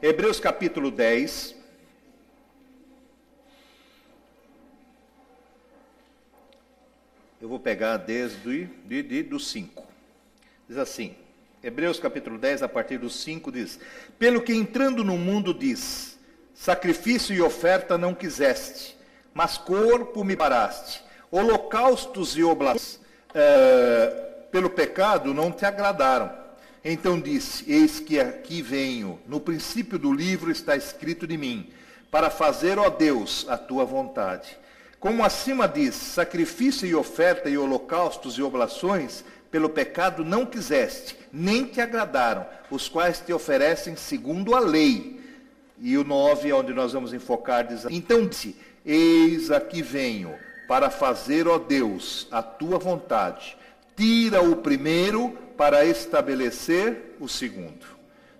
Hebreus capítulo 10. Eu vou pegar desde do 5. Diz assim, Hebreus capítulo 10, a partir do 5, diz: Pelo que entrando no mundo diz, sacrifício e oferta não quiseste, mas corpo me paraste, holocaustos e oblações pelo pecado não te agradaram. Então disse, eis que aqui venho, no princípio do livro está escrito de mim, para fazer, ó Deus, a tua vontade. Como acima diz, sacrifício e oferta e holocaustos e oblações, pelo pecado não quiseste, nem te agradaram, os quais te oferecem segundo a lei. E o 9, onde nós vamos enfocar, diz: Então disse, eis aqui venho, para fazer, ó Deus, a tua vontade. Tira o primeiro para estabelecer o segundo.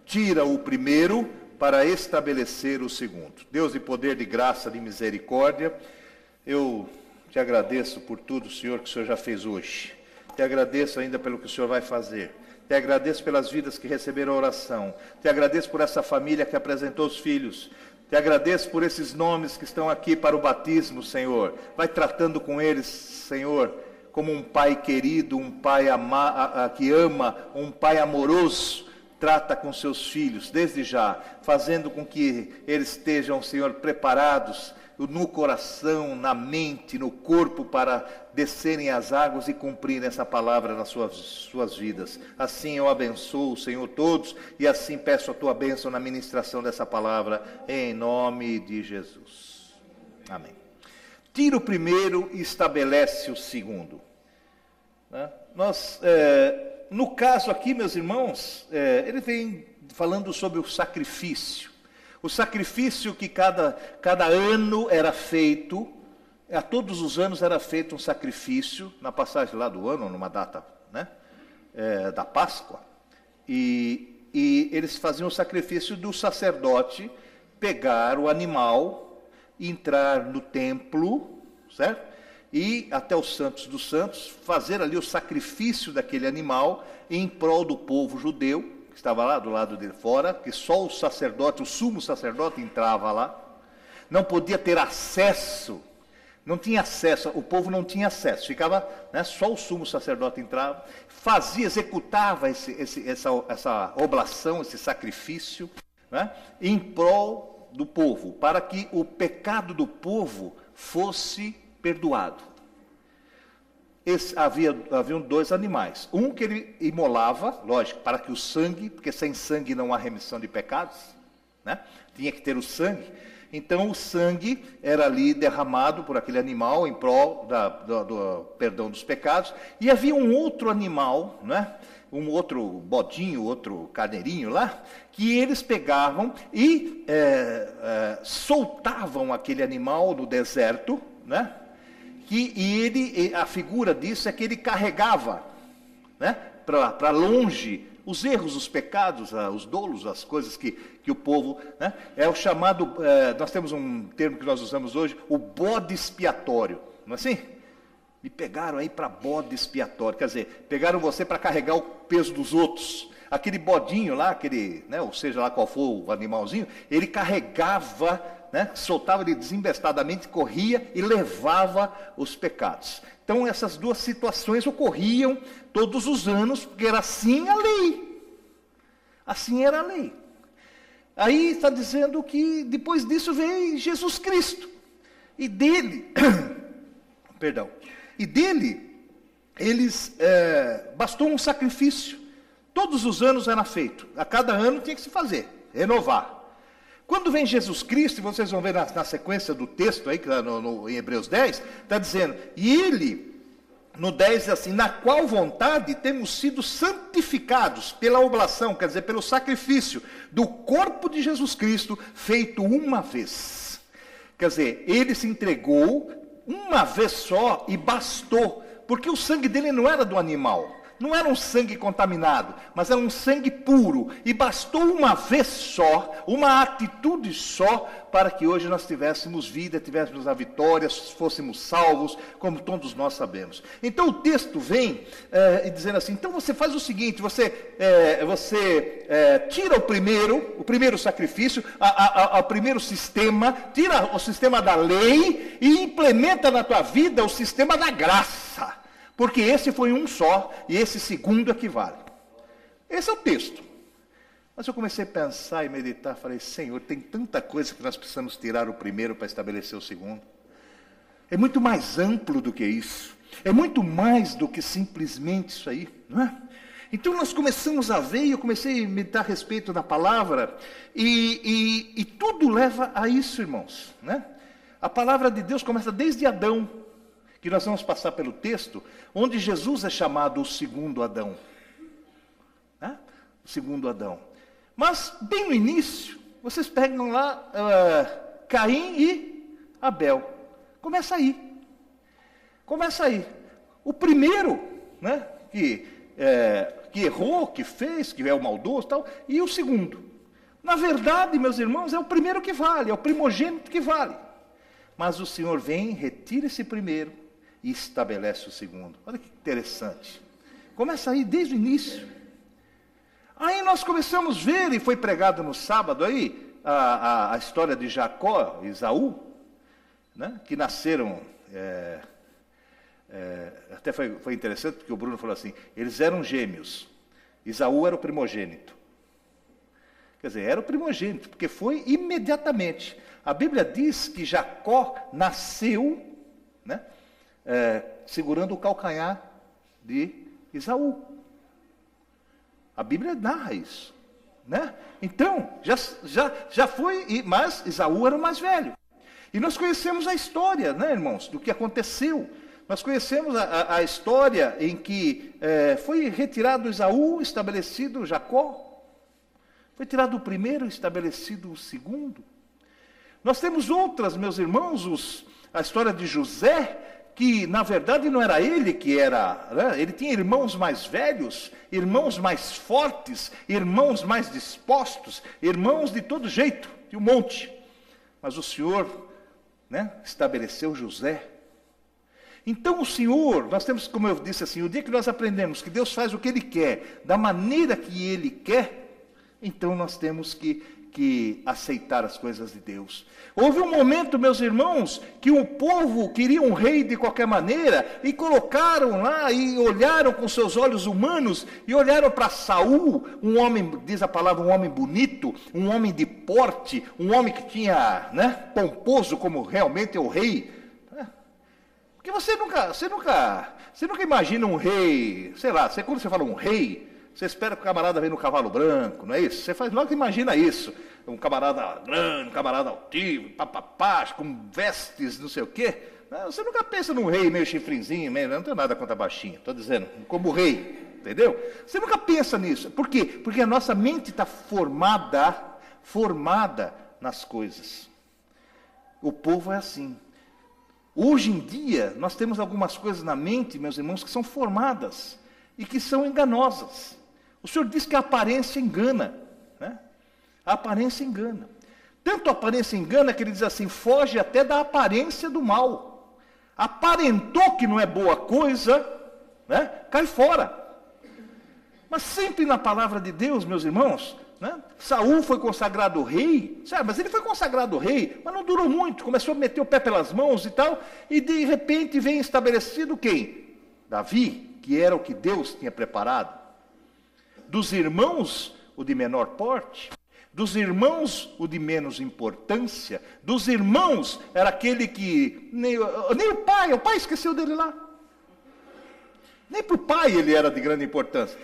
Tira o primeiro para estabelecer o segundo. Deus de poder, de graça, de misericórdia, eu te agradeço por tudo, Senhor, que o Senhor já fez hoje. Te agradeço ainda pelo que o Senhor vai fazer. Te agradeço pelas vidas que receberam a oração. Te agradeço por essa família que apresentou os filhos. Te agradeço por esses nomes que estão aqui para o batismo, Senhor. Vai tratando com eles, Senhor, como um pai querido, um pai que ama, um pai amoroso. Trata com seus filhos, desde já, fazendo com que eles estejam, Senhor, preparados no coração, na mente, no corpo, para descerem as águas e cumprirem essa palavra nas suas vidas. Assim eu abençoo, Senhor, todos, e assim peço a tua bênção na ministração dessa palavra, em nome de Jesus. Amém. Tira o primeiro e estabelece o segundo. No caso aqui, meus irmãos, ele vem falando sobre o sacrifício. O sacrifício que cada ano era feito, a todos os anos era feito um sacrifício, na passagem lá do ano, numa data, né, da Páscoa, e eles faziam o sacrifício do sacerdote pegar o animal, entrar no templo, certo? E até os Santos dos Santos, fazer ali o sacrifício daquele animal em prol do povo judeu, que estava lá do lado de fora, que só o sacerdote, o sumo sacerdote entrava lá, não podia ter acesso, não tinha acesso, o povo não tinha acesso, ficava, né, só o sumo sacerdote entrava, executava essa oblação, esse sacrifício, né, em prol do povo, para que o pecado do povo fosse perdoado. Haviam dois animais. Um que ele imolava, lógico, para que o sangue, porque sem sangue não há remissão de pecados, né? Tinha que ter o sangue. Então o sangue era ali derramado por aquele animal em prol do perdão dos pecados. E havia um outro animal, né? Um outro bodinho, outro carneirinho lá, que eles pegavam e soltavam aquele animal no deserto, né? A figura disso é que ele carregava, né, para longe os erros, os pecados, os dolos, as coisas que o povo, né, é o chamado, nós temos um termo que nós usamos hoje, o bode expiatório, não é assim? Me pegaram aí para bode expiatório, quer dizer, pegaram você para carregar o peso dos outros. Aquele bodinho lá, né, ou seja lá qual for o animalzinho, ele carregava, né, soltava ele desembestadamente, corria e levava os pecados. Então essas duas situações ocorriam todos os anos, porque era assim a lei. Assim era a lei. Aí está dizendo que depois disso veio Jesus Cristo. E dele, bastou um sacrifício. Todos os anos era feito. A cada ano tinha que se fazer, renovar. Quando vem Jesus Cristo, e vocês vão ver na sequência do texto aí, em Hebreus 10, está dizendo, e ele, no 10 diz assim, na qual vontade temos sido santificados pela oblação, quer dizer, pelo sacrifício do corpo de Jesus Cristo, feito uma vez. Quer dizer, ele se entregou uma vez só e bastou, porque o sangue dele não era do animal. Não era um sangue contaminado, mas era um sangue puro. E bastou uma vez só, uma atitude só, para que hoje nós tivéssemos vida, tivéssemos a vitória, fôssemos salvos, como todos nós sabemos. Então o texto vem dizendo assim, então você faz o seguinte, você tira o primeiro sacrifício, o primeiro sistema, tira o sistema da lei e implementa na tua vida o sistema da graça. Porque esse foi um só, e esse segundo equivale. Esse é o texto. Mas eu comecei a pensar e meditar, falei, Senhor, tem tanta coisa que nós precisamos tirar o primeiro para estabelecer o segundo. É muito mais amplo do que isso. É muito mais do que simplesmente isso aí, não é? Então nós começamos a ver, e eu comecei a meditar a respeito da palavra, e tudo leva a isso, irmãos, né? A palavra de Deus começa desde Adão, que nós vamos passar pelo texto, onde Jesus é chamado o segundo Adão. Né? O segundo Adão. Mas, bem no início, vocês pegam lá Caim e Abel. Começa aí. Começa aí. O primeiro, né, que errou, que fez, que é o maldoso e tal, e o segundo. Na verdade, meus irmãos, é o primeiro que vale, é o primogênito que vale. Mas o Senhor vem, retira esse primeiro, e estabelece o segundo. Olha que interessante. Começa aí desde o início. Aí nós começamos a ver, e foi pregado no sábado aí, a história de Jacó e Esaú, né, que nasceram, até foi interessante, porque o Bruno falou assim, eles eram gêmeos. Esaú era o primogênito. Quer dizer, era o primogênito, porque foi imediatamente. A Bíblia diz que Jacó nasceu, né, segurando o calcanhar de Esaú. A Bíblia narra isso, né? Então, já foi, mas Esaú era o mais velho. E nós conhecemos a história, né, irmãos, do que aconteceu. Nós conhecemos a história em que foi retirado Esaú, estabelecido Jacó. Foi tirado o primeiro, estabelecido o segundo. Nós temos outras, meus irmãos, a história de José, que na verdade não era ele que era, né? Ele tinha irmãos mais velhos, irmãos mais fortes, irmãos mais dispostos, irmãos de todo jeito, de um monte. Mas o Senhor, né, estabeleceu José. Então o Senhor, nós temos, como eu disse assim, o dia que nós aprendemos que Deus faz o que Ele quer, da maneira que Ele quer, então nós temos que aceitar as coisas de Deus. Houve um momento, meus irmãos, que o povo queria um rei de qualquer maneira, e colocaram lá, e olharam com seus olhos humanos, e olharam para Saul, um homem, diz a palavra, um homem bonito, um homem de porte, um homem que tinha, né, pomposo como realmente é o rei. Porque você nunca imagina um rei, sei lá, quando você fala um rei, você espera que o camarada venha no cavalo branco, não é isso? Você faz logo que imagina isso. Um camarada grande, um camarada altivo, papapá, com vestes, não sei o quê. Você nunca pensa num rei meio chifrinzinho, não tenho nada contra baixinho, estou dizendo, como rei, entendeu? Você nunca pensa nisso. Por quê? Porque a nossa mente está formada nas coisas. O povo é assim. Hoje em dia, nós temos algumas coisas na mente, meus irmãos, que são formadas e que são enganosas. O Senhor diz que a aparência engana, né? A aparência engana. Tanto a aparência engana que Ele diz assim, foge até da aparência do mal. Aparentou que não é boa coisa, né? Cai fora. Mas sempre na palavra de Deus, meus irmãos, né? Saul foi consagrado rei, sabe? Mas ele foi consagrado rei, mas não durou muito, começou a meter o pé pelas mãos e tal, e de repente vem estabelecido quem? Davi, que era o que Deus tinha preparado. Dos irmãos, o de menor porte. Dos irmãos, o de menos importância. Dos irmãos, era aquele que nem o pai esqueceu dele lá. Nem para o pai ele era de grande importância.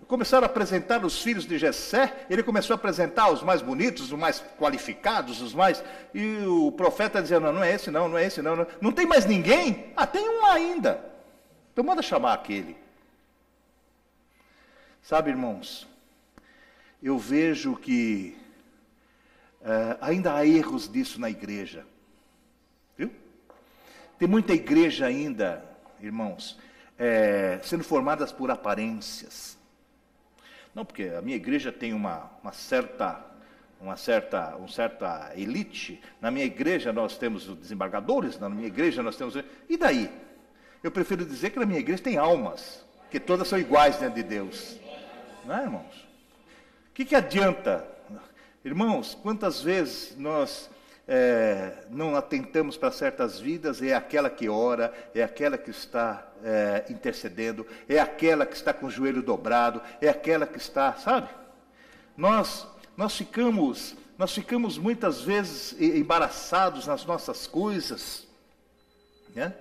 Começaram a apresentar os filhos de Jessé, ele começou a apresentar os mais bonitos, os mais qualificados, os mais... E o profeta dizendo, não é esse não, não é esse não. Não tem mais ninguém? Tem um lá ainda. Então manda chamar aquele. Sabe, irmãos, eu vejo que ainda há erros disso na igreja. Viu? Tem muita igreja ainda, irmãos, sendo formadas por aparências. Não, porque a minha igreja tem uma certa elite. Na minha igreja nós temos os desembargadores, na minha igreja nós temos... E daí? Eu prefiro dizer que na minha igreja tem almas, que todas são iguais diante de Deus. Não é, irmãos? O que adianta? Irmãos, quantas vezes nós não atentamos para certas vidas, é aquela que ora, é aquela que está intercedendo, é aquela que está com o joelho dobrado, é aquela que está, sabe? Nós ficamos muitas vezes embaraçados nas nossas coisas, né?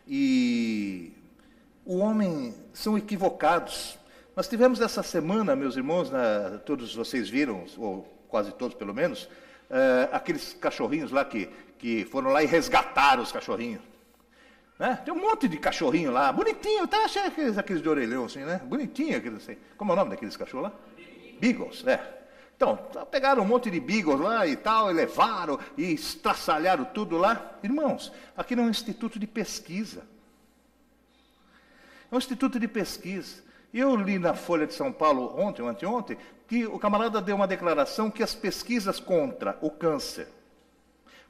E o homem são equivocados. Nós tivemos essa semana, meus irmãos, todos vocês viram, ou quase todos pelo menos, aqueles cachorrinhos lá que foram lá e resgataram os cachorrinhos. Né? Tem um monte de cachorrinho lá, bonitinho, tá? Achei aqueles de orelhão assim, né? Bonitinho, aqueles assim. Como é o nome daqueles cachorros lá? Beagles, Então, pegaram um monte de beagles lá e tal, e levaram, e estraçalharam tudo lá. Irmãos, aqui não é um instituto de pesquisa. É um instituto de pesquisa. E eu li na Folha de São Paulo ontem ou anteontem, que o camarada deu uma declaração que as pesquisas contra o câncer,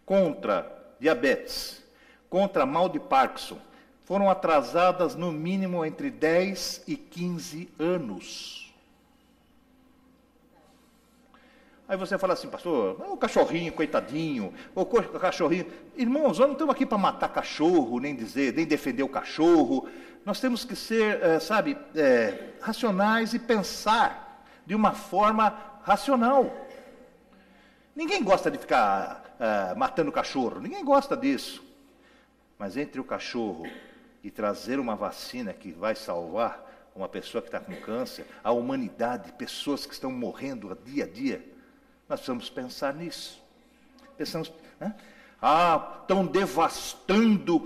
contra diabetes, contra mal de Parkinson, foram atrasadas no mínimo entre 10 e 15 anos. Aí você fala assim, pastor, o cachorrinho, coitadinho, o cachorrinho. Irmãos, nós não estamos aqui para matar cachorro, nem defender o cachorro. Nós temos que ser, racionais e pensar de uma forma racional. Ninguém gosta de ficar matando cachorro, ninguém gosta disso. Mas entre o cachorro e trazer uma vacina que vai salvar uma pessoa que está com câncer, a humanidade, pessoas que estão morrendo dia a dia, nós precisamos pensar nisso. Pensamos, né? Estão devastando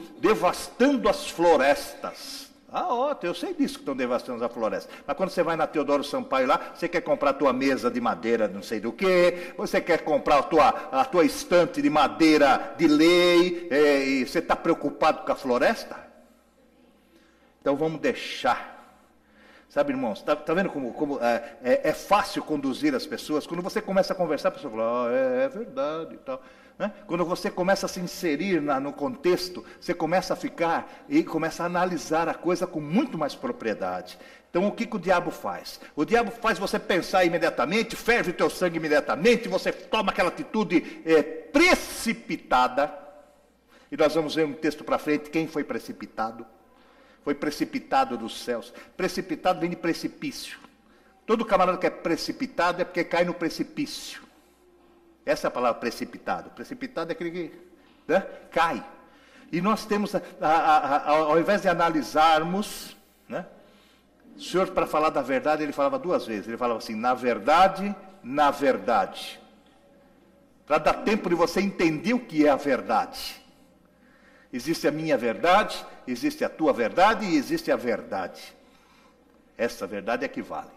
as florestas. Ótimo, eu sei disso que estão devastando a floresta. Mas quando você vai na Teodoro Sampaio lá, você quer comprar a tua mesa de madeira não sei do que, você quer comprar a tua estante de madeira de lei, e você está preocupado com a floresta? Então vamos deixar. Sabe, irmãos, tá vendo como é fácil conduzir as pessoas? Quando você começa a conversar, a pessoa fala, é verdade e tal. Né? Quando você começa a se inserir no contexto, você começa a ficar e começa a analisar a coisa com muito mais propriedade. Então, o que o diabo faz? O diabo faz você pensar imediatamente, ferve o teu sangue imediatamente, você toma aquela atitude precipitada. E nós vamos ver um texto para frente, quem foi precipitado? Foi precipitado dos céus. Precipitado vem de precipício. Todo camarada que é precipitado é porque cai no precipício. Essa é a palavra precipitado. Precipitado é aquele que cai. E nós temos, ao invés de analisarmos, né, o Senhor, para falar da verdade, ele falava duas vezes. Ele falava assim, na verdade. Para dar tempo de você entender o que é a verdade. Existe a minha verdade, existe a tua verdade e existe a verdade. Essa verdade é que vale.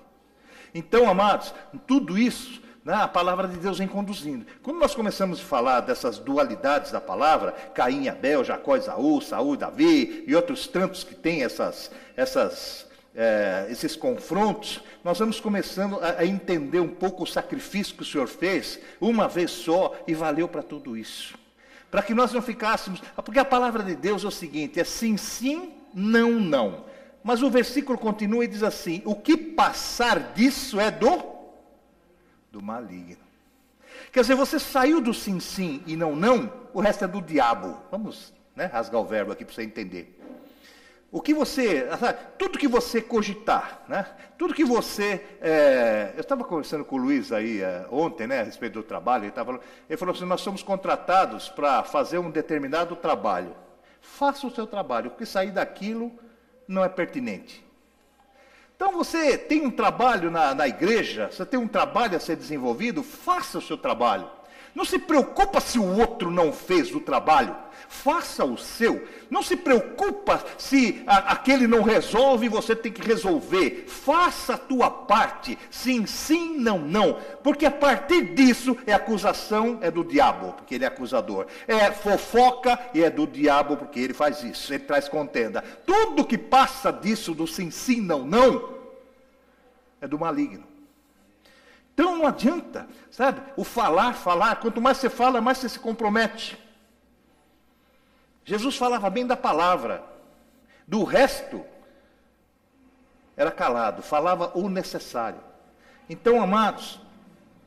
Então, amados, tudo isso, né, a palavra de Deus vem conduzindo. Quando nós começamos a falar dessas dualidades da palavra, Caim e Abel, Jacó e Esaú, Saul e Davi, e outros tantos que têm esses confrontos, nós vamos começando a entender um pouco o sacrifício que o Senhor fez, uma vez só, e valeu para tudo isso. Para que nós não ficássemos... Porque a palavra de Deus é o seguinte, é sim, sim, não, não. Mas o versículo continua e diz assim, o que passar disso é do maligno. Quer dizer, você saiu do sim, sim e não, não, o resto é do diabo. Vamos, né, rasgar o verbo aqui para você entender. O que você, tudo que você cogitar, né? Tudo que você, eu estava conversando com o Luiz aí ontem, né, a respeito do trabalho, ele falou assim, nós somos contratados para fazer um determinado trabalho. Faça o seu trabalho, porque sair daquilo não é pertinente. Então você tem um trabalho na igreja, você tem um trabalho a ser desenvolvido, faça o seu trabalho. Não se preocupa se o outro não fez o trabalho. Faça o seu. Não se preocupa se aquele não resolve e você tem que resolver. Faça a tua parte. Sim, sim, não, não. Porque a partir disso é acusação, é do diabo, porque ele é acusador. É fofoca e é do diabo, porque ele faz isso. Ele traz contenda. Tudo que passa disso, do sim, sim, não, não, é do maligno. Então não adianta, sabe? O falar. Quanto mais você fala, mais você se compromete. Jesus falava bem da palavra. Do resto, era calado. Falava o necessário. Então, amados,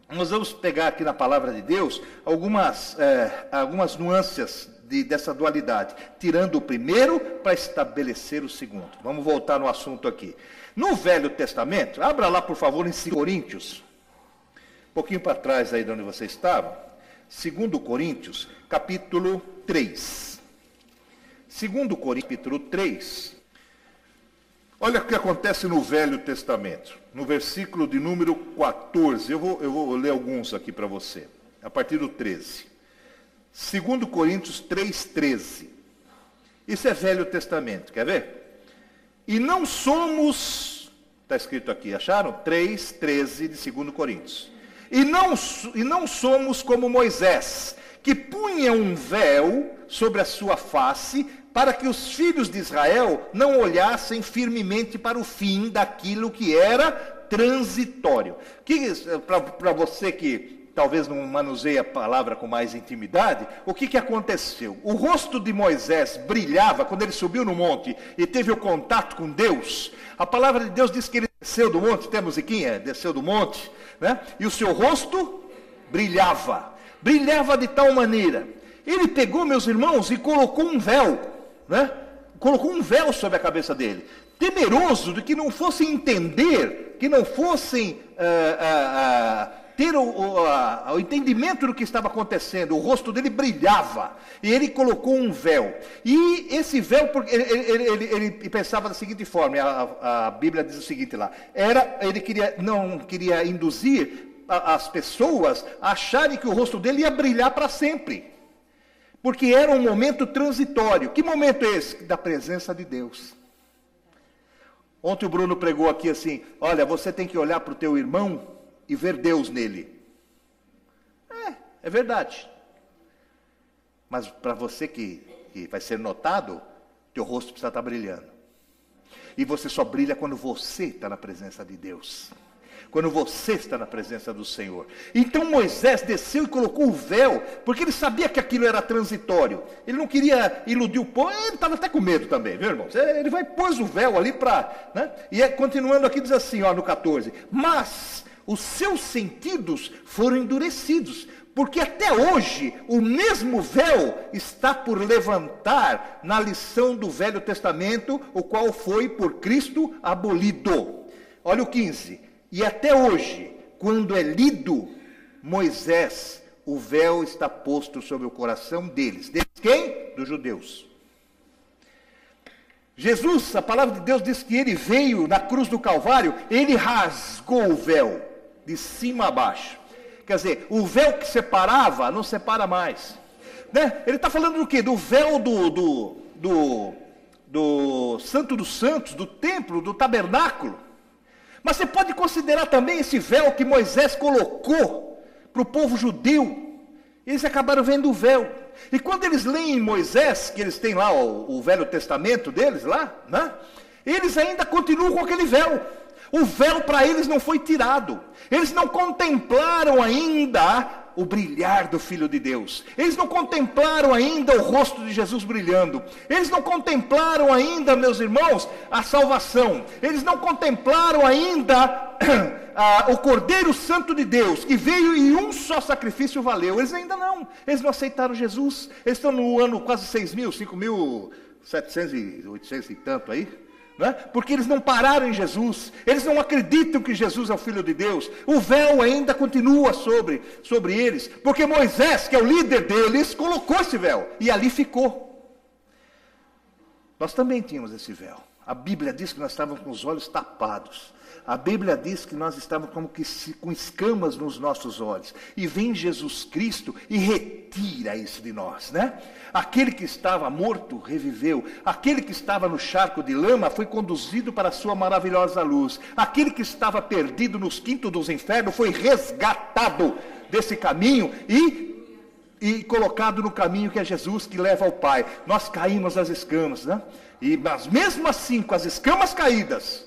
nós vamos pegar aqui na palavra de Deus algumas nuances dessa dualidade. Tirando o primeiro para estabelecer o segundo. Vamos voltar no assunto aqui. No Velho Testamento, abra lá por favor em 2 Coríntios. Um pouquinho para trás aí de onde você estava. 2 Coríntios, capítulo 3. 2 Coríntios, capítulo 3. Olha o que acontece no Velho Testamento. No versículo de número 14. Eu vou ler alguns aqui para você. A partir do 13. 2 Coríntios 3, 13. Isso é Velho Testamento, quer ver? E não somos... Está escrito aqui, acharam? 3, 13 de 2 Coríntios. E não somos como Moisés, que punha um véu sobre a sua face, para que os filhos de Israel não olhassem firmemente para o fim daquilo que era transitório. Para você que talvez não manuseie a palavra com mais intimidade, o que aconteceu? O rosto de Moisés brilhava quando ele subiu no monte e teve o contato com Deus. A palavra de Deus diz que ele desceu do monte, tem a musiquinha? Desceu do monte, né? E o seu rosto brilhava de tal maneira. Ele pegou, meus irmãos, e colocou um véu, né? Colocou um véu sobre a cabeça dele, temeroso de que não fossem entender, que não fossem ter o entendimento do que estava acontecendo. O rosto dele brilhava, e ele colocou um véu. E esse véu, ele pensava da seguinte forma, a Bíblia diz o seguinte lá, ele não queria induzir as pessoas a acharem que o rosto dele ia brilhar para sempre, porque era um momento transitório. Que momento é esse? Da presença de Deus. Ontem o Bruno pregou aqui assim, olha, você tem que olhar para o teu irmão e ver Deus nele. É verdade. Mas para você que vai ser notado, teu rosto precisa estar brilhando. E você só brilha quando você está na presença de Deus. Quando você está na presença do Senhor. Então Moisés desceu e colocou o véu, porque ele sabia que aquilo era transitório. Ele não queria iludir o povo, ele estava até com medo também, viu, irmãos? Ele pôs o véu ali para... Né? E continuando aqui diz assim, no 14. Mas os seus sentidos foram endurecidos, porque até hoje o mesmo véu está por levantar na lição do Velho Testamento, o qual foi por Cristo abolido. Olha o 15. E até hoje, quando é lido Moisés, o véu está posto sobre o coração deles. Deles quem? Dos judeus. Jesus, a palavra de Deus diz que ele veio na cruz do Calvário, ele rasgou o véu de cima a baixo. Quer dizer, o véu que separava, não separa mais. Né? Ele está falando do quê? Do véu do Santo dos Santos, do templo, do tabernáculo. Mas você pode considerar também esse véu que Moisés colocou para o povo judeu. Eles acabaram vendo o véu. E quando eles leem Moisés, que eles têm lá o Velho Testamento deles lá, né? Eles ainda continuam com aquele véu. O véu para eles não foi tirado. Eles não contemplaram ainda o brilhar do Filho de Deus. Eles não contemplaram ainda o rosto de Jesus brilhando. Eles não contemplaram ainda, meus irmãos, a salvação. Eles não contemplaram ainda o Cordeiro Santo de Deus, que veio e um só sacrifício valeu. Eles ainda não. Eles não aceitaram Jesus. Eles estão no ano quase 5.700 e 800 e tanto aí. Né? Porque eles não pararam em Jesus, eles não acreditam que Jesus é o Filho de Deus. O véu ainda continua sobre eles, porque Moisés, que é o líder deles, colocou esse véu, e ali ficou. Nós também tínhamos esse véu, A Bíblia diz que nós estávamos com os olhos tapados. A Bíblia diz que nós estávamos como que com escamas nos nossos olhos. E vem Jesus Cristo e retira isso de nós, né? Aquele que estava morto reviveu. Aquele que estava no charco de lama foi conduzido para a sua maravilhosa luz. Aquele que estava perdido nos quintos dos infernos foi resgatado desse caminho e colocado no caminho que é Jesus, que leva ao Pai. Nós caímos nas escamas, né? Mas mesmo assim, com as escamas caídas,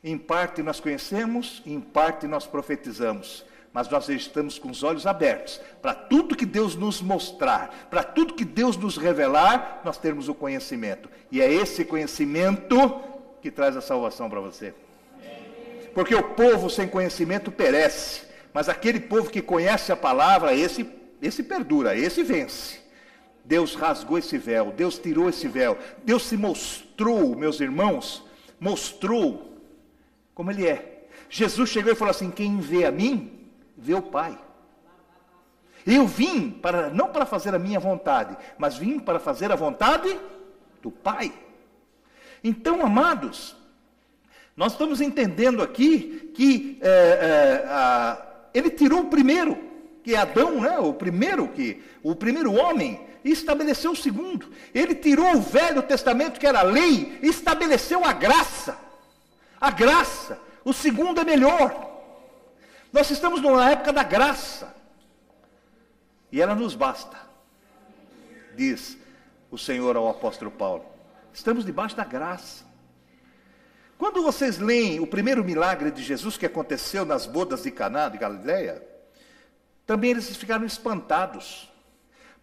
em parte nós conhecemos, em parte nós profetizamos. Mas nós estamos com os olhos abertos para tudo que Deus nos mostrar, para tudo que Deus nos revelar, nós termos o conhecimento. E é esse conhecimento que traz a salvação para você. Porque o povo sem conhecimento perece, mas aquele povo que conhece a palavra, esse perdura, esse vence. Deus rasgou esse véu, Deus tirou esse véu, Deus se mostrou, meus irmãos, mostrou como Ele é. Jesus chegou e falou assim: quem vê a mim, vê o Pai. Eu vim não para fazer a minha vontade, mas vim para fazer a vontade do Pai. Então, amados, nós estamos entendendo aqui que Ele tirou o primeiro, que é Adão, né? o primeiro homem, e estabeleceu o segundo. Ele tirou o Velho Testamento, que era a lei, e estabeleceu a graça. A graça. O segundo é melhor. Nós estamos numa época da graça. E ela nos basta. Diz o Senhor ao apóstolo Paulo. Estamos debaixo da graça. Quando vocês leem o primeiro milagre de Jesus que aconteceu nas bodas de Caná de Galileia, também eles ficaram espantados.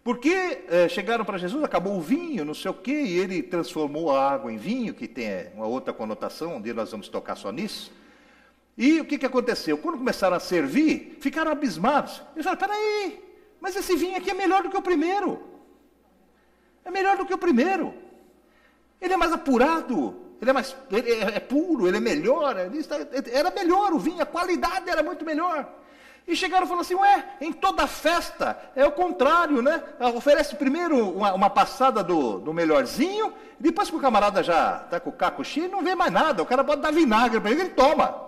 Porque chegaram para Jesus, acabou o vinho, não sei o quê, e ele transformou a água em vinho, que tem uma outra conotação, um dia nós vamos tocar só nisso. E o que aconteceu? Quando começaram a servir, ficaram abismados. Eles falaram: peraí, mas esse vinho aqui é melhor do que o primeiro. É melhor do que o primeiro. Ele é mais apurado, ele é puro, ele é melhor. Era melhor o vinho, a qualidade era muito melhor. E chegaram e falaram assim: em toda festa é o contrário, né? Oferece primeiro uma passada do melhorzinho, depois que o camarada já está com o caco cheio, não vê mais nada, o cara pode dar vinagre para ele toma.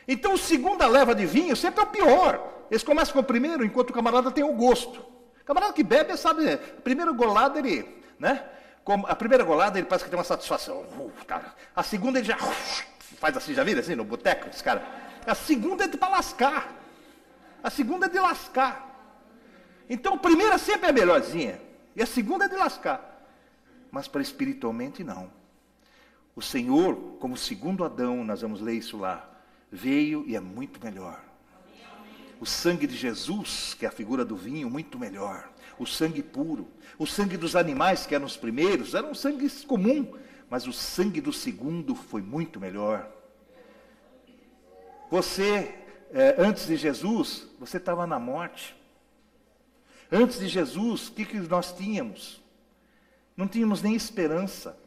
Então, a segunda leva de vinho sempre é o pior. Eles começam com o primeiro, enquanto o camarada tem o gosto. O camarada que bebe, sabe, a primeira golada ele, né? A primeira golada ele parece que tem uma satisfação. A segunda ele já faz assim, já vira assim no boteco, esse cara. A segunda é para lascar. A segunda é de lascar. Então, a primeira sempre é melhorzinha. E a segunda é de lascar. Mas para espiritualmente, não. O Senhor, como segundo Adão, nós vamos ler isso lá, veio e é muito melhor. O sangue de Jesus, que é a figura do vinho, muito melhor. O sangue puro. O sangue dos animais, que eram os primeiros, era um sangue comum. Mas o sangue do segundo foi muito melhor. Você... antes de Jesus, você estava na morte. Antes de Jesus, o que nós tínhamos? Não tínhamos nem esperança.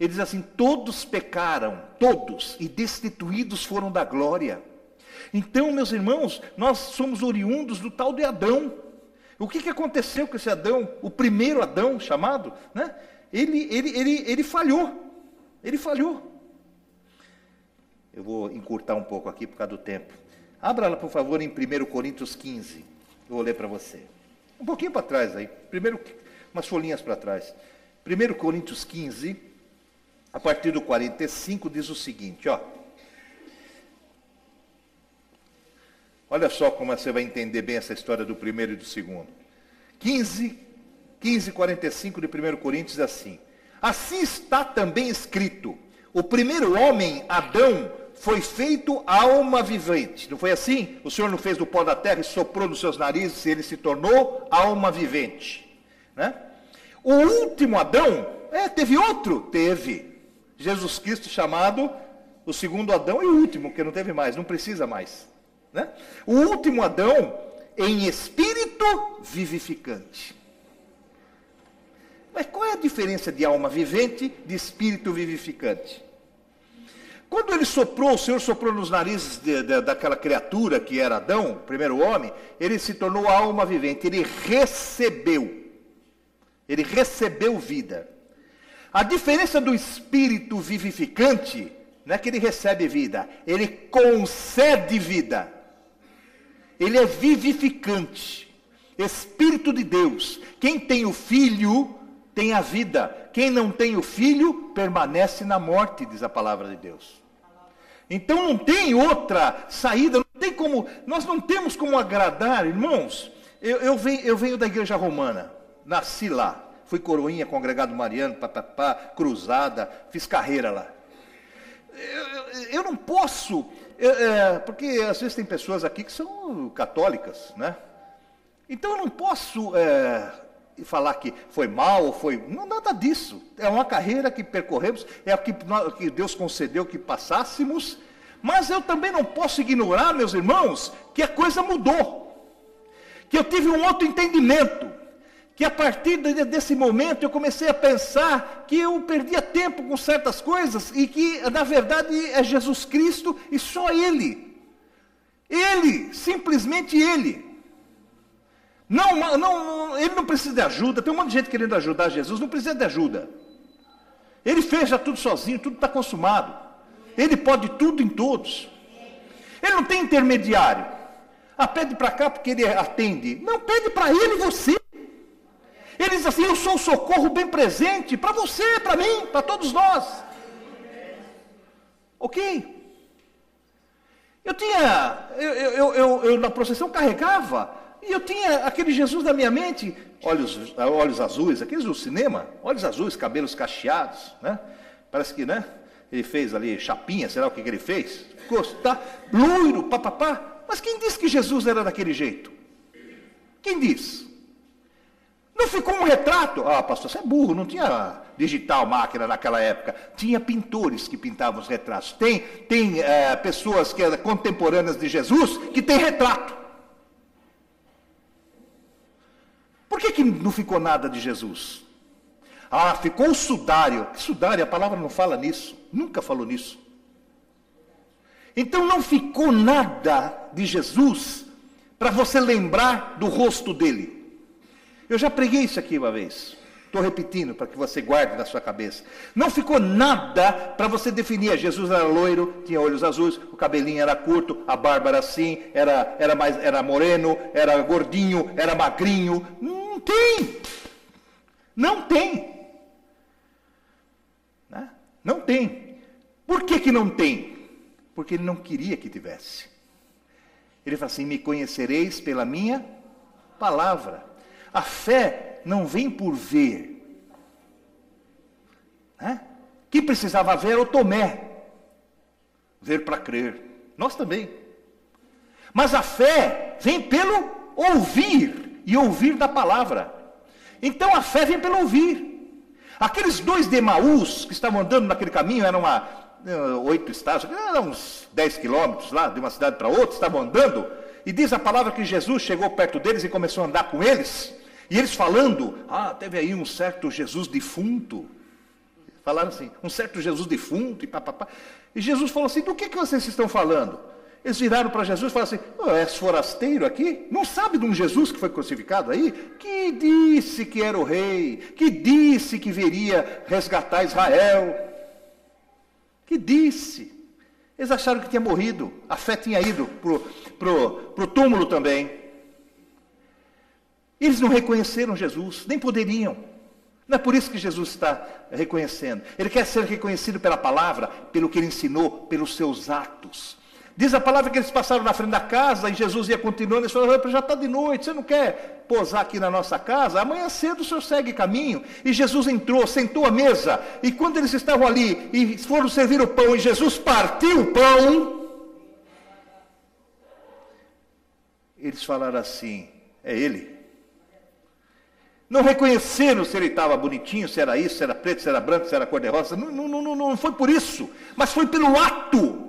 Ele diz assim: todos pecaram, todos, e destituídos foram da glória. Então, meus irmãos, nós somos oriundos do tal de Adão. O que aconteceu com esse Adão? O primeiro Adão, chamado, né? Ele falhou. Ele falhou. Eu vou encurtar um pouco aqui por causa do tempo. Abra ela, por favor, em 1 Coríntios 15. Eu vou ler para você. Um pouquinho para trás aí. Primeiro, umas folhinhas para trás. 1 Coríntios 15, a partir do 45, diz o seguinte, ó. Olha só como você vai entender bem essa história do primeiro e do segundo. 15, 45 de 1 Coríntios diz assim: assim está também escrito: o primeiro homem, Adão, foi feito alma vivente. Não foi assim? O Senhor não fez do pó da terra e soprou nos seus narizes e ele se tornou alma vivente. Né? O último Adão, teve outro? Teve. Jesus Cristo chamado o segundo Adão e o último, que não teve mais, não precisa mais. Né? O último Adão em espírito vivificante. Mas qual é a diferença de alma vivente de espírito vivificante? Quando ele soprou, o Senhor soprou nos narizes daquela criatura que era Adão, o primeiro homem, ele se tornou alma vivente, ele recebeu vida. A diferença do Espírito vivificante não é que ele recebe vida, ele concede vida. Ele é vivificante. Espírito de Deus. Quem tem o Filho tem a vida. Quem não tem o Filho permanece na morte, diz a palavra de Deus. Então não tem outra saída, não tem como, nós não temos como agradar, irmãos. Eu venho da igreja romana, nasci lá. Fui coroinha, congregado mariano, cruzada, fiz carreira lá. Eu não posso, porque às vezes tem pessoas aqui que são católicas, né? Então eu não posso falar que foi mal, não, nada disso. É uma carreira que percorremos, é a que Deus concedeu que passássemos, mas eu também não posso ignorar, meus irmãos, que a coisa mudou, que eu tive um outro entendimento. Que a partir desse momento eu comecei a pensar que eu perdia tempo com certas coisas e que, na verdade, é Jesus Cristo e só Ele. Ele, simplesmente Ele. Ele não precisa de ajuda. Tem um monte de gente querendo ajudar Jesus, não precisa de ajuda. Ele fez já tudo sozinho, tudo está consumado. Ele pode tudo em todos. Ele não tem intermediário. Pede para cá porque ele atende. Não, pede para Ele e você. Ele diz assim, eu sou o socorro bem presente para você, para mim, para todos nós. Ok? Eu na procissão carregava, e eu tinha aquele Jesus na minha mente, olhos azuis, aqueles do cinema, olhos azuis, cabelos cacheados, né? Parece que, né? Ele fez ali chapinha, sei lá o que ele fez, tá, loiro, papapá. Mas quem disse que Jesus era daquele jeito? Quem disse? Não ficou um retrato? Pastor, você é burro, não tinha digital, máquina naquela época. Tinha pintores que pintavam os retratos. Tem pessoas que eram contemporâneas de Jesus que tem retrato. Por que não ficou nada de Jesus? Ficou o sudário. Sudário, a palavra não fala nisso. Nunca falou nisso. Então não ficou nada de Jesus para você lembrar do rosto dele. Eu já preguei isso aqui uma vez. Estou repetindo para que você guarde na sua cabeça. Não ficou nada para você definir. Jesus era loiro, tinha olhos azuis, o cabelinho era curto, a barba era assim, era moreno, era gordinho, era magrinho. Não tem. Não tem. Né? Não tem. Por que não tem? Porque ele não queria que tivesse. Ele fala assim, me conhecereis pela minha palavra. A fé não vem por ver. Né? Quem precisava ver era o Tomé. Ver para crer. Nós também. Mas a fé vem pelo ouvir. E ouvir da palavra. Então a fé vem pelo ouvir. Aqueles dois de Emaús que estavam andando naquele caminho, eram 8 estágios, eram uns 10 quilômetros lá, de uma cidade para outra, estavam andando. E diz a palavra que Jesus chegou perto deles e começou a andar com eles. E eles falando, teve aí um certo Jesus defunto. Falaram assim, um certo Jesus defunto, e papapá. E Jesus falou assim, do que vocês estão falando? Eles viraram para Jesus e falaram assim, és forasteiro aqui? Não sabe de um Jesus que foi crucificado aí? Que disse que era o rei, que disse que viria resgatar Israel. Que disse. Eles acharam que tinha morrido, a fé tinha ido pro túmulo também. Eles não reconheceram Jesus, nem poderiam. Não é por isso que Jesus está reconhecendo. Ele quer ser reconhecido pela palavra, pelo que ele ensinou, pelos seus atos. Diz a palavra que eles passaram na frente da casa e Jesus ia continuando. Eles falaram, já está de noite, você não quer posar aqui na nossa casa? Amanhã cedo o senhor segue caminho. E Jesus entrou, sentou à mesa. E quando eles estavam ali e foram servir o pão e Jesus partiu o pão, eles falaram assim, é ele. Não reconheceram se ele estava bonitinho, se era isso, se era preto, se era branco, se era cor-de-rosa. Não foi por isso, mas foi pelo ato.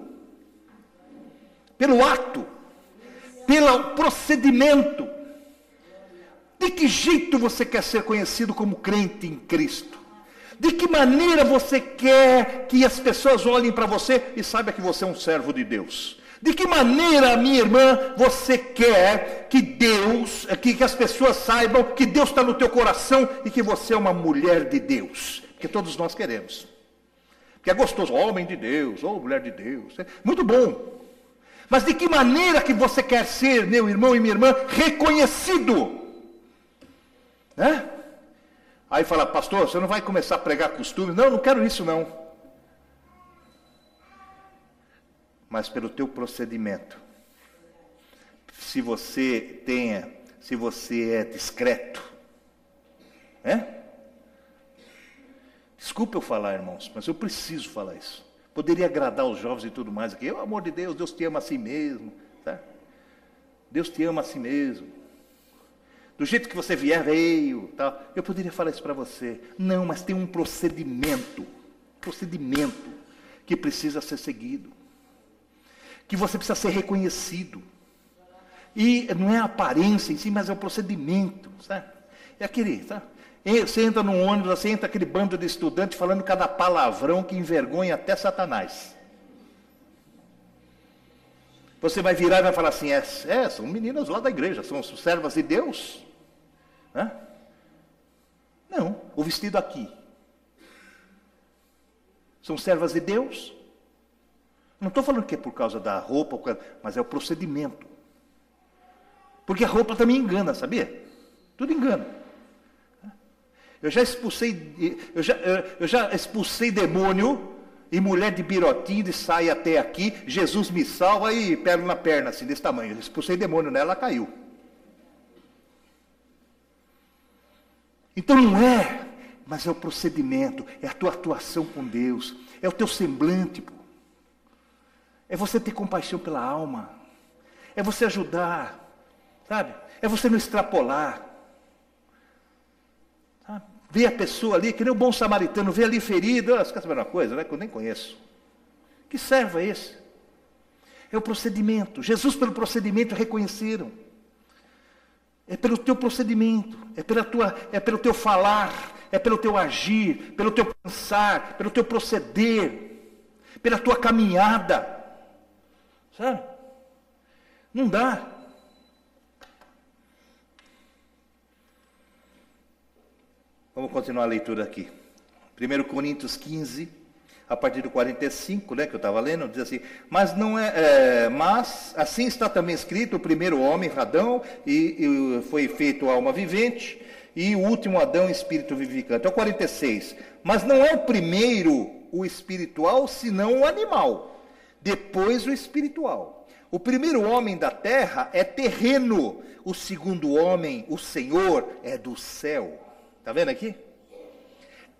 Pelo ato. Pelo procedimento. De que jeito você quer ser conhecido como crente em Cristo? De que maneira você quer que as pessoas olhem para você e saibam que você é um servo de Deus? De que maneira, minha irmã, você quer que que as pessoas saibam que Deus está no teu coração e que você é uma mulher de Deus? Porque todos nós queremos. Porque é gostoso, homem de Deus, ou mulher de Deus. É muito bom. Mas de que maneira que você quer ser, meu irmão e minha irmã, reconhecido? Né? Aí fala, pastor, você não vai começar a pregar costumes? Não, não quero isso não. Mas pelo teu procedimento. Se você é discreto. Né? Desculpa eu falar, irmãos, mas eu preciso falar isso. Poderia agradar os jovens e tudo mais aqui. Oh, amor de Deus, Deus te ama assim mesmo. Tá? Deus te ama assim mesmo. Do jeito que você vier, veio. Tá? Eu poderia falar isso para você. Não, mas tem um procedimento que precisa ser seguido. Que você precisa ser reconhecido. E não é a aparência em si, mas é o procedimento. Sabe? É aquele, tá? Você entra num ônibus, assim, entra aquele bando de estudantes falando cada palavrão que envergonha até Satanás. Você vai virar e vai falar assim, são meninas lá da igreja, são servas de Deus. Hã? Não, o vestido aqui. São servas de Deus. Não estou falando que é por causa da roupa, mas é o procedimento. Porque a roupa também engana, sabia? Tudo engana. Eu já expulsei demônio e mulher de birotinho de saia até aqui. Jesus me salva e pego na perna assim, desse tamanho. Eu expulsei demônio nela, ela caiu. Então não é, mas é o procedimento, é a tua atuação com Deus, é o teu semblante, pô. É você ter compaixão pela alma, é você ajudar, sabe? É você não extrapolar. Vê a pessoa ali, que nem o bom samaritano, vê ali ferido, você quer saber uma coisa, né, que eu nem conheço. Que servo é esse? É o procedimento. Jesus, pelo procedimento, reconheceram. É pelo teu procedimento, é pelo teu falar, é pelo teu agir, pelo teu pensar, pelo teu proceder, pela tua caminhada. Sabe? Não dá. Vamos continuar a leitura aqui. 1 Coríntios 15, a partir do 45, né, que eu estava lendo, diz assim, mas assim está também escrito, o primeiro homem, Adão, e foi feito alma vivente, e o último Adão, espírito vivificante. É o 46. Mas não é o primeiro o espiritual, senão o animal. Depois o espiritual. O primeiro homem da terra é terreno. O segundo homem, o Senhor, é do céu. Está vendo aqui?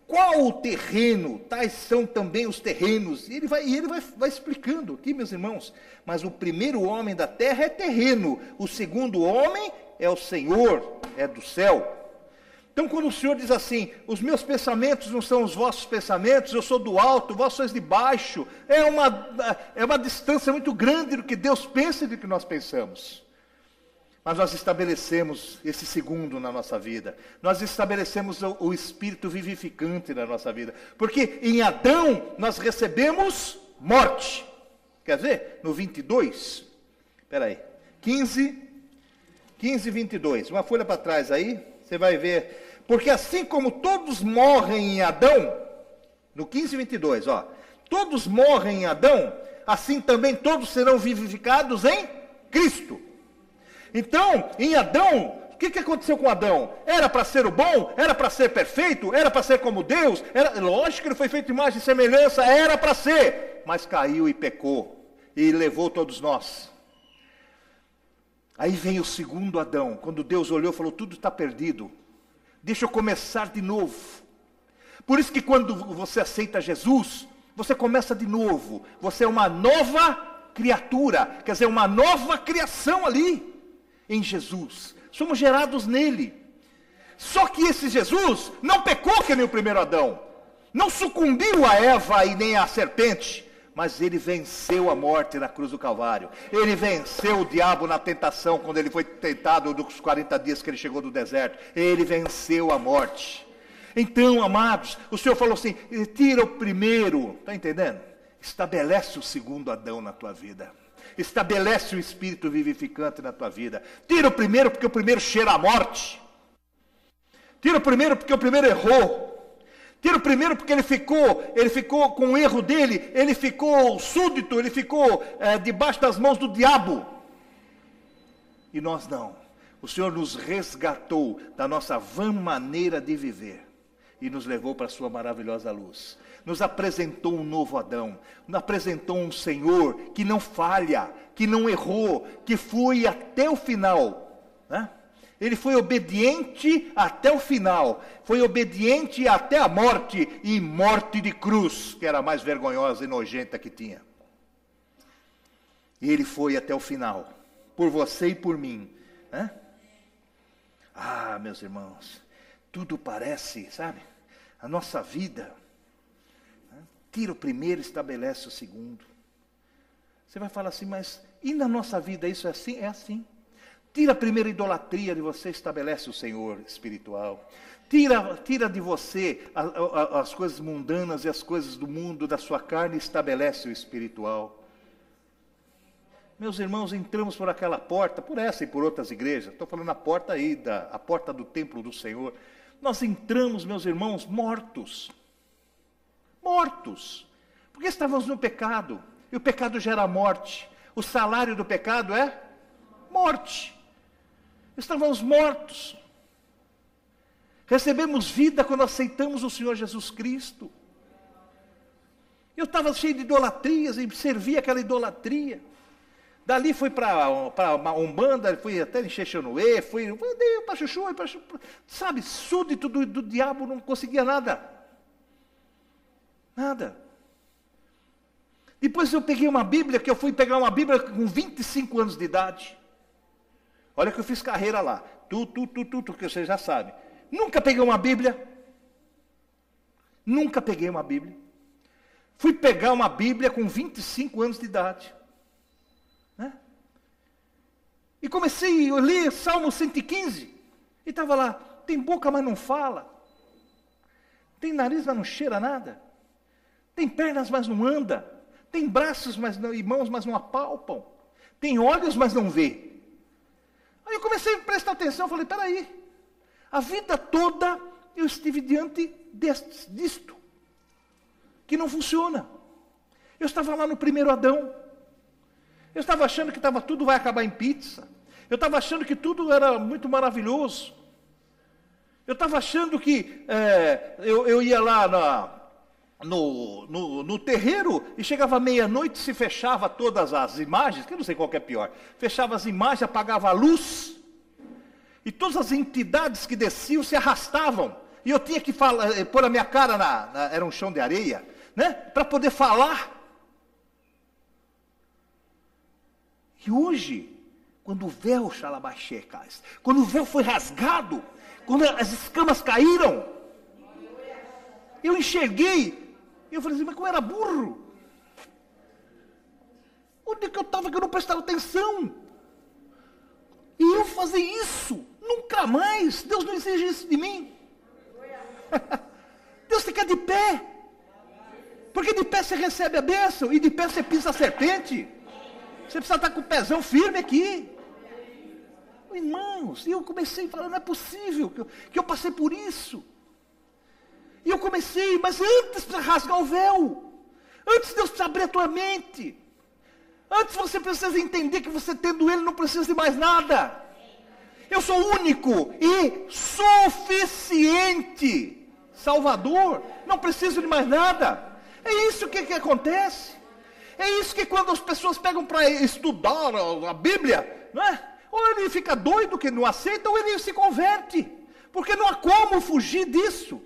Qual o terreno? Tais são também os terrenos. E ele vai explicando aqui, meus irmãos. Mas o primeiro homem da terra é terreno. O segundo homem é o Senhor, é do céu. Então, quando o Senhor diz assim, os meus pensamentos não são os vossos pensamentos, eu sou do alto, vós sois de baixo, é uma distância muito grande do que Deus pensa e do que nós pensamos. Mas nós estabelecemos esse segundo na nossa vida. Nós estabelecemos o espírito vivificante na nossa vida. Porque em Adão nós recebemos morte. Quer ver? No 22. Espera aí. 15, 22. Uma folha para trás aí. Você vai ver. Porque assim como todos morrem em Adão. No 15, 22, ó. Todos morrem em Adão. Assim também todos serão vivificados em Cristo. Então, em Adão, o que aconteceu com Adão? Era para ser o bom? Era para ser perfeito? Era para ser como Deus? Lógico que ele foi feito imagem e semelhança, era para ser. Mas caiu e pecou, e levou todos nós. Aí vem o segundo Adão, quando Deus olhou e falou, tudo está perdido. Deixa eu começar de novo. Por isso que quando você aceita Jesus, você começa de novo. Você é uma nova criatura, quer dizer, uma nova criação ali. Em Jesus, somos gerados nele. Só que esse Jesus não pecou que nem o primeiro Adão, não sucumbiu a Eva e nem a serpente, mas ele venceu a morte na cruz do Calvário. Ele venceu o diabo na tentação, quando ele foi tentado dos 40 dias que ele chegou do deserto. Ele venceu a morte. Então, amados, o Senhor falou assim, tira o primeiro, está entendendo? Estabelece o segundo Adão na tua vida. Estabelece o espírito vivificante na tua vida. Tira o primeiro porque o primeiro cheira a morte. Tira o primeiro porque o primeiro errou. Tira o primeiro porque ele ficou com o erro dele, ele ficou súdito, ele ficou debaixo das mãos do diabo. E nós não. O Senhor nos resgatou da nossa vã maneira de viver e nos levou para a sua maravilhosa luz. Nos apresentou um novo Adão, nos apresentou um Senhor que não falha, que não errou, que foi até o final, né? Ele foi obediente até o final, foi obediente até a morte, e morte de cruz, que era a mais vergonhosa e nojenta que tinha. E ele foi até o final, por você e por mim, né? Ah, meus irmãos, tudo parece, sabe, a nossa vida, né? Tira o primeiro, estabelece o segundo. Você vai falar assim, mas e na nossa vida isso é assim? É assim. Tira a primeira idolatria de você, estabelece o Senhor espiritual. Tira de você as coisas mundanas e as coisas do mundo, da sua carne, estabelece o espiritual. Meus irmãos, entramos por aquela porta, por essa e por outras igrejas. Estou falando a porta aí, a porta do templo do Senhor. Nós entramos, meus irmãos, mortos. Mortos. Porque estávamos no pecado. E o pecado gera morte. O salário do pecado é morte. Estávamos mortos. Recebemos vida quando aceitamos o Senhor Jesus Cristo. Eu estava cheio de idolatrias e servia aquela idolatria. Dali fui para Umbanda, fui até em Xexonoê, fui para Chuchu, sabe, súdito do diabo, não conseguia nada. Nada. Depois eu peguei uma Bíblia, que eu fui pegar uma Bíblia com 25 anos de idade. Olha que eu fiz carreira lá. Que você já sabe. Nunca peguei uma Bíblia. Nunca peguei uma Bíblia. Fui pegar uma Bíblia com 25 anos de idade. Né? E comecei a ler Salmo 115. E estava lá. Tem boca, mas não fala. Tem nariz, mas não cheira nada. Tem pernas, mas não anda. Tem braços e mãos, mas não apalpam. Tem olhos, mas não vê. Aí eu comecei a prestar atenção, falei, peraí, a vida toda eu estive diante disto, que não funciona. Eu estava lá no primeiro Adão, eu estava achando que tudo vai acabar em pizza, eu estava achando que tudo era muito maravilhoso, eu estava achando que eu ia lá no terreiro, e chegava meia-noite, se fechava todas as imagens, que eu não sei qual que é pior, fechava as imagens, apagava a luz, e todas as entidades que desciam se arrastavam, e eu tinha que pôr a minha cara era um chão de areia, né, para poder falar. E hoje, quando o véu xalabachecas, quando o véu foi rasgado, quando as escamas caíram, eu enxerguei. Eu falei assim, mas como eu era burro? Onde é que eu estava que eu não prestava atenção? E eu fazer isso? Nunca mais. Deus não exige isso de mim. Deus fica de pé. Porque de pé você recebe a bênção. E de pé você pisa a serpente. Você precisa estar com o pezão firme aqui. Irmãos, e eu comecei a falar, não é possível que eu passei por isso. E eu comecei, mas antes precisa rasgar o véu. Antes Deus precisa abrir a tua mente. Antes você precisa entender que você tendo Ele não precisa de mais nada. Eu sou único e suficiente. Salvador, não preciso de mais nada. É isso que acontece. É isso que quando as pessoas pegam para estudar a Bíblia, não é? Ou ele fica doido que não aceita, ou ele se converte. Porque não há como fugir disso.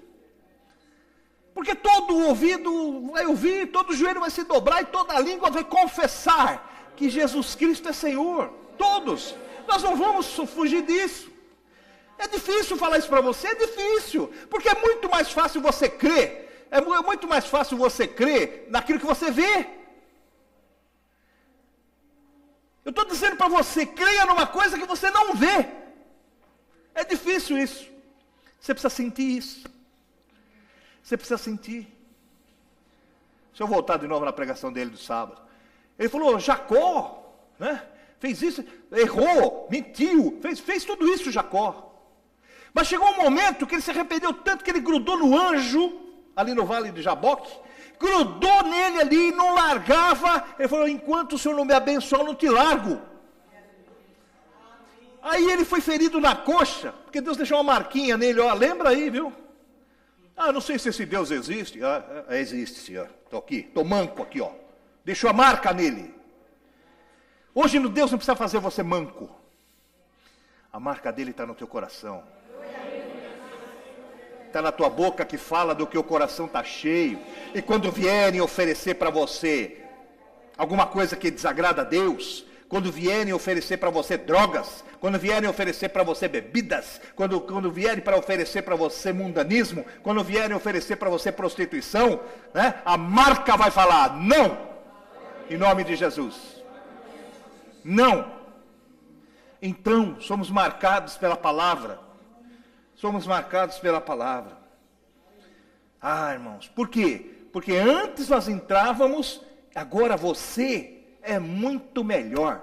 Porque todo ouvido vai ouvir, todo joelho vai se dobrar e toda língua vai confessar que Jesus Cristo é Senhor. Todos. Nós não vamos fugir disso. É difícil falar isso para você, é difícil. Porque é muito mais fácil você crer. É muito mais fácil você crer naquilo que você vê. Eu estou dizendo para você, creia numa coisa que você não vê. É difícil isso. Você precisa sentir isso. Você precisa sentir. Deixa eu voltar de novo na pregação dele do sábado. Ele falou, Jacó, né? Fez isso, errou, mentiu, fez tudo isso Jacó. Mas chegou um momento que ele se arrependeu tanto que ele grudou no anjo ali no vale de Jaboque, grudou nele ali e não largava. Ele falou, enquanto o Senhor não me abençoar, eu não te largo. Aí ele foi ferido na coxa, porque Deus deixou uma marquinha nele, ó, lembra aí, viu? Não sei se esse Deus existe. Existe, senhor. Estou aqui, estou manco aqui, ó. Deixou a marca nele. Hoje Deus não precisa fazer você manco. A marca dele está no teu coração. Está na tua boca que fala do que o coração está cheio. E quando vierem oferecer para você alguma coisa que desagrada a Deus, quando vierem oferecer para você drogas, quando vierem oferecer para você bebidas, quando vierem para oferecer para você mundanismo, quando vierem oferecer para você prostituição, né, a marca vai falar, não, em nome de Jesus. Não. Então, somos marcados pela palavra. Somos marcados pela palavra. Irmãos, por quê? Porque antes nós entrávamos, agora você é muito melhor.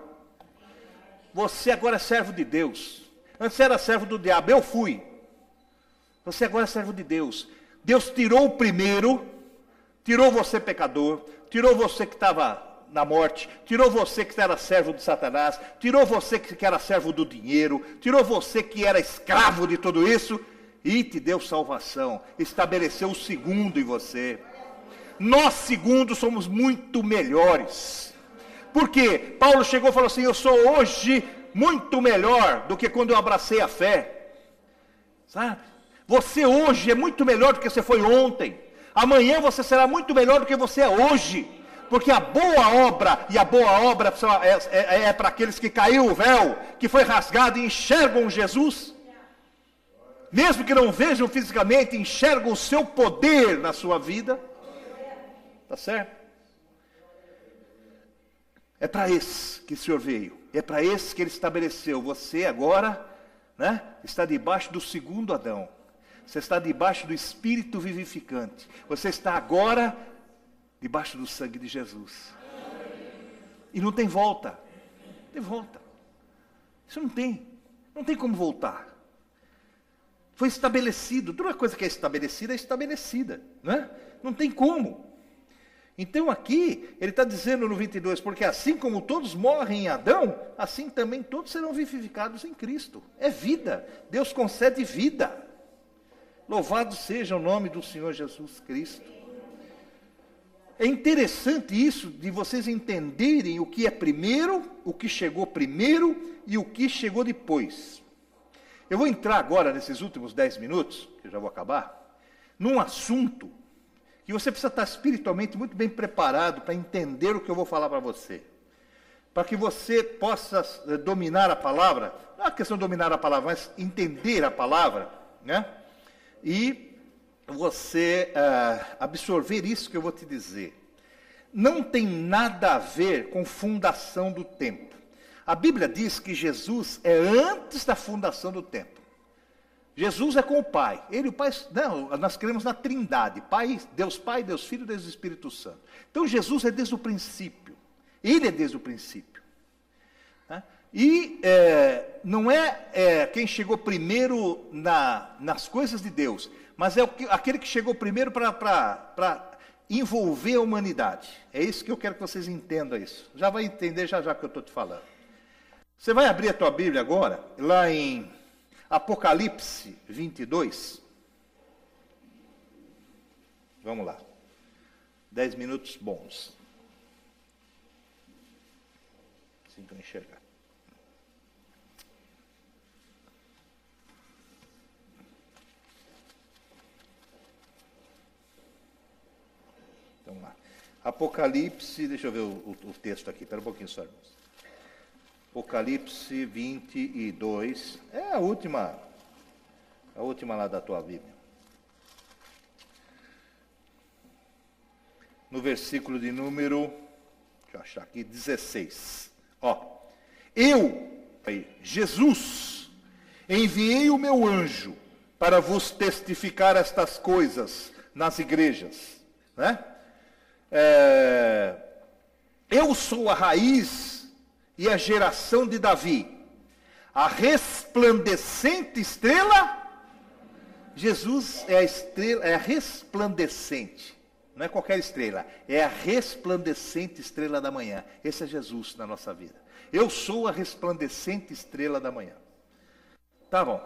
Você agora é servo de Deus. Antes era servo do diabo, eu fui. Você agora é servo de Deus. Deus tirou o primeiro, tirou você pecador, tirou você que estava na morte, tirou você que era servo de Satanás, tirou você que era servo do dinheiro, tirou você que era escravo de tudo isso, e te deu salvação, estabeleceu o segundo em você. Nós, segundo, somos muito melhores. Por quê? Paulo chegou e falou assim, eu sou hoje muito melhor do que quando eu abracei a fé. Sabe? Você hoje é muito melhor do que você foi ontem. Amanhã você será muito melhor do que você é hoje. Porque a boa obra, e a boa obra é para aqueles que caiu o véu, que foi rasgado e enxergam Jesus. Mesmo que não vejam fisicamente, enxergam o seu poder na sua vida. Tá certo? É para esse que o Senhor veio. É para esse que Ele estabeleceu. Você agora, né, está debaixo do segundo Adão. Você está debaixo do Espírito vivificante. Você está agora debaixo do sangue de Jesus. E não tem volta. Não tem volta. Isso não tem. Não tem como voltar. Foi estabelecido. Toda coisa que é estabelecida. Né? Não tem como. Então aqui, ele está dizendo no 22, porque assim como todos morrem em Adão, assim também todos serão vivificados em Cristo. É vida. Deus concede vida. Louvado seja o nome do Senhor Jesus Cristo. É interessante isso de vocês entenderem o que é primeiro, o que chegou primeiro e o que chegou depois. Eu vou entrar agora, nesses últimos 10 minutos, que eu já vou acabar, num assunto que você precisa estar espiritualmente muito bem preparado para entender o que eu vou falar para você. Para que você possa dominar a palavra, não é uma questão de dominar a palavra, mas entender a palavra, né? E você absorver isso que eu vou te dizer. Não tem nada a ver com fundação do tempo. A Bíblia diz que Jesus é antes da fundação do tempo. Jesus é com o Pai. Ele e o Pai, não, nós cremos na Trindade. Deus Pai, Deus Filho, Deus Espírito Santo. Então Jesus é desde o princípio. Ele é desde o princípio. Né? E não é quem chegou primeiro nas coisas de Deus, mas é aquele que chegou primeiro para envolver a humanidade. É isso que eu quero que vocês entendam isso. Já vai entender já que eu estou te falando. Você vai abrir a tua Bíblia agora, lá em Apocalipse 22. Vamos lá. 10 minutos bons. Assim para enxergar. Vamos lá. Apocalipse, deixa eu ver o texto aqui, espera um pouquinho só, irmãos. Apocalipse 22, é a última lá da tua Bíblia. No versículo de número, deixa eu achar aqui, 16. Ó, Jesus, enviei o meu anjo para vos testificar estas coisas nas igrejas, né? Eu sou a raiz e a geração de Davi, a resplandecente estrela. Jesus é a estrela, é a resplandecente. Não é qualquer estrela, é a resplandecente estrela da manhã. Esse é Jesus na nossa vida. Eu sou a resplandecente estrela da manhã. Tá bom.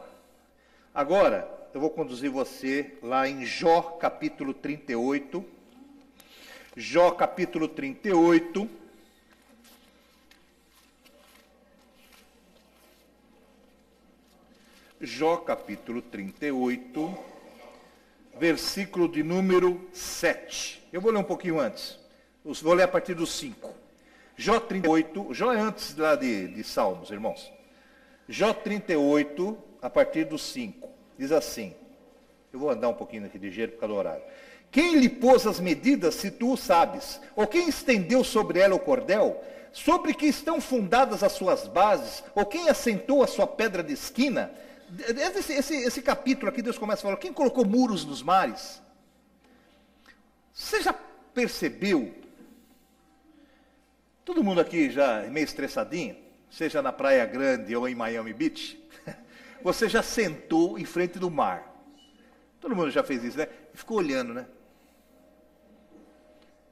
Agora, eu vou conduzir você lá em Jó capítulo 38. Jó capítulo 38. Jó capítulo 38, versículo de número 7. Eu vou ler um pouquinho antes. Vou ler a partir do 5. Jó 38, Jó é antes lá de Salmos, irmãos. Jó 38, a partir do 5. Diz assim, eu vou andar um pouquinho aqui ligeiro por causa do horário. Quem lhe pôs as medidas, se tu o sabes? Ou quem estendeu sobre ela o cordel? Sobre que estão fundadas as suas bases? Ou quem assentou a sua pedra de esquina? Esse capítulo aqui, Deus começa a falar, quem colocou muros nos mares? Você já percebeu? Todo mundo aqui já é meio estressadinho, seja na Praia Grande ou em Miami Beach, você já sentou em frente do mar. Todo mundo já fez isso, né? E ficou olhando, né?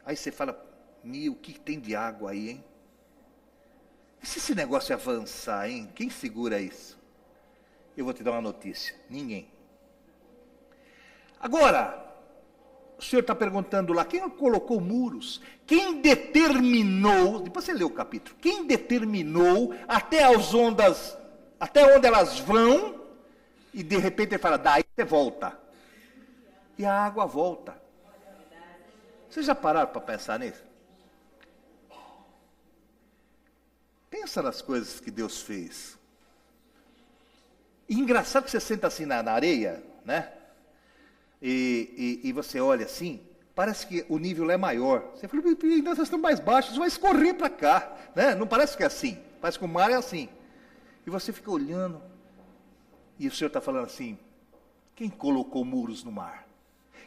Aí você fala, o que tem de água aí, hein? E se esse negócio avançar, hein? Quem segura isso? Eu vou te dar uma notícia. Ninguém. Agora, o senhor está perguntando lá, quem colocou muros? Quem determinou, depois você lê o capítulo, quem determinou até as ondas, até onde elas vão, e de repente ele fala, daí você volta. E a água volta. Vocês já pararam para pensar nisso? Pensa nas coisas que Deus fez. E engraçado que você senta assim na areia, né? E você olha assim, parece que o nível é maior. Você fala, nós estamos mais baixos, vai escorrer para cá, né? Não parece que é assim, parece que o mar é assim. E você fica olhando, e o Senhor está falando assim, quem colocou muros no mar?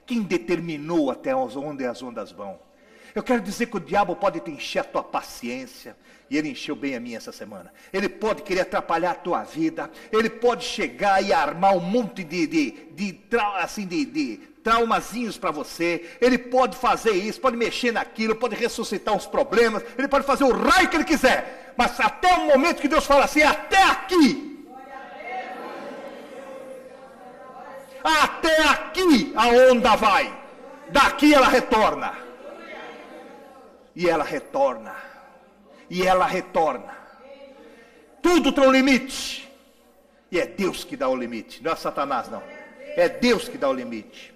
Quem determinou até onde as ondas vão? Eu quero dizer que o diabo pode te encher a tua paciência, e ele encheu bem a minha essa semana. Ele pode querer atrapalhar a tua vida, ele pode chegar e armar um monte de traumazinhos para você, ele pode fazer isso, pode mexer naquilo, pode ressuscitar os problemas, ele pode fazer o raio que ele quiser, mas até o momento que Deus fala assim, até aqui, a onda vai, daqui ela retorna. E ela retorna. E ela retorna. Tudo tem um limite. E é Deus que dá o limite. Não é Satanás, não. É Deus que dá o limite.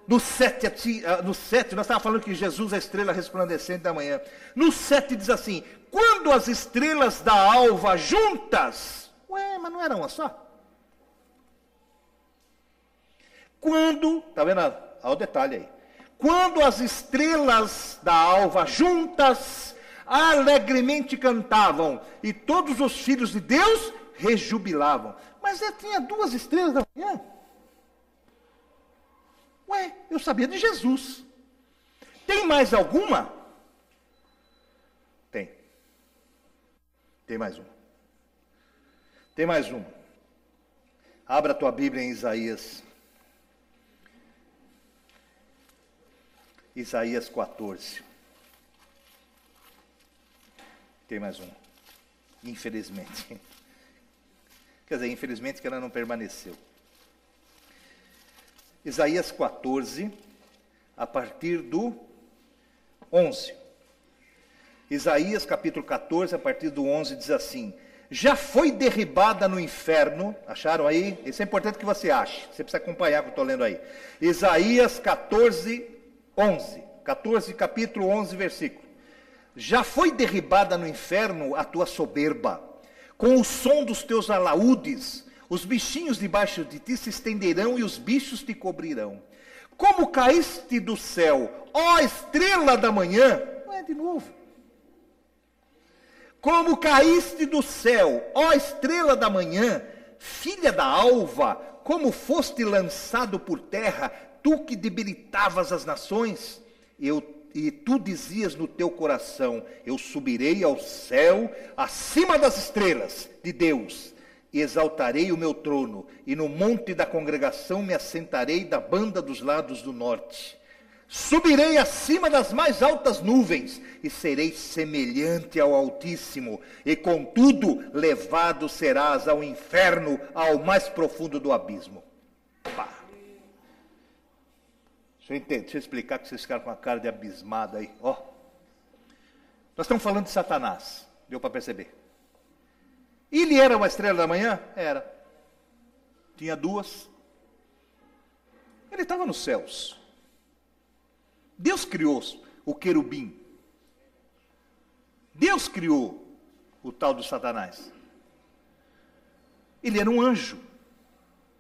No 7, nós estávamos falando que Jesus é a estrela resplandecente da manhã. No 7 diz assim, quando as estrelas da alva juntas... Ué, mas não era uma só? Quando... Está vendo? Olha o detalhe aí. Quando as estrelas da alva juntas alegremente cantavam, e todos os filhos de Deus rejubilavam. Mas tinha 2 estrelas da manhã. Ué, eu sabia de Jesus. Tem mais alguma? Tem. Tem mais uma. Tem mais uma. Abra a tua Bíblia em Isaías. Isaías 14. Tem mais uma. Infelizmente. Quer dizer, infelizmente que ela não permaneceu. Isaías 14, a partir do 11. Isaías capítulo 14, a partir do 11, diz assim: já foi derribada no inferno, acharam aí? Isso é importante que você ache, você precisa acompanhar o que eu estou lendo aí. Isaías 14, 11, capítulo 11, versículo. Já foi derribada no inferno a tua soberba, com o som dos teus alaúdes, os bichinhos debaixo de ti se estenderão e os bichos te cobrirão. Como caíste do céu, ó estrela da manhã, não é de novo. Como caíste do céu, ó estrela da manhã, filha da alva, como foste lançado por terra, tu que debilitavas as nações, e tu dizias no teu coração, eu subirei ao céu, acima das estrelas de Deus, e exaltarei o meu trono, e no monte da congregação me assentarei da banda dos lados do norte. Subirei acima das mais altas nuvens, e serei semelhante ao Altíssimo, e contudo levado serás ao inferno, ao mais profundo do abismo. Pá. Deixa eu explicar que vocês ficaram com a cara de abismado aí. Ó. Nós estamos falando de Satanás, deu para perceber. Ele era uma estrela da manhã? Era. Tinha duas. Ele estava nos céus. Deus criou o querubim. Deus criou o tal do Satanás. Ele era um anjo.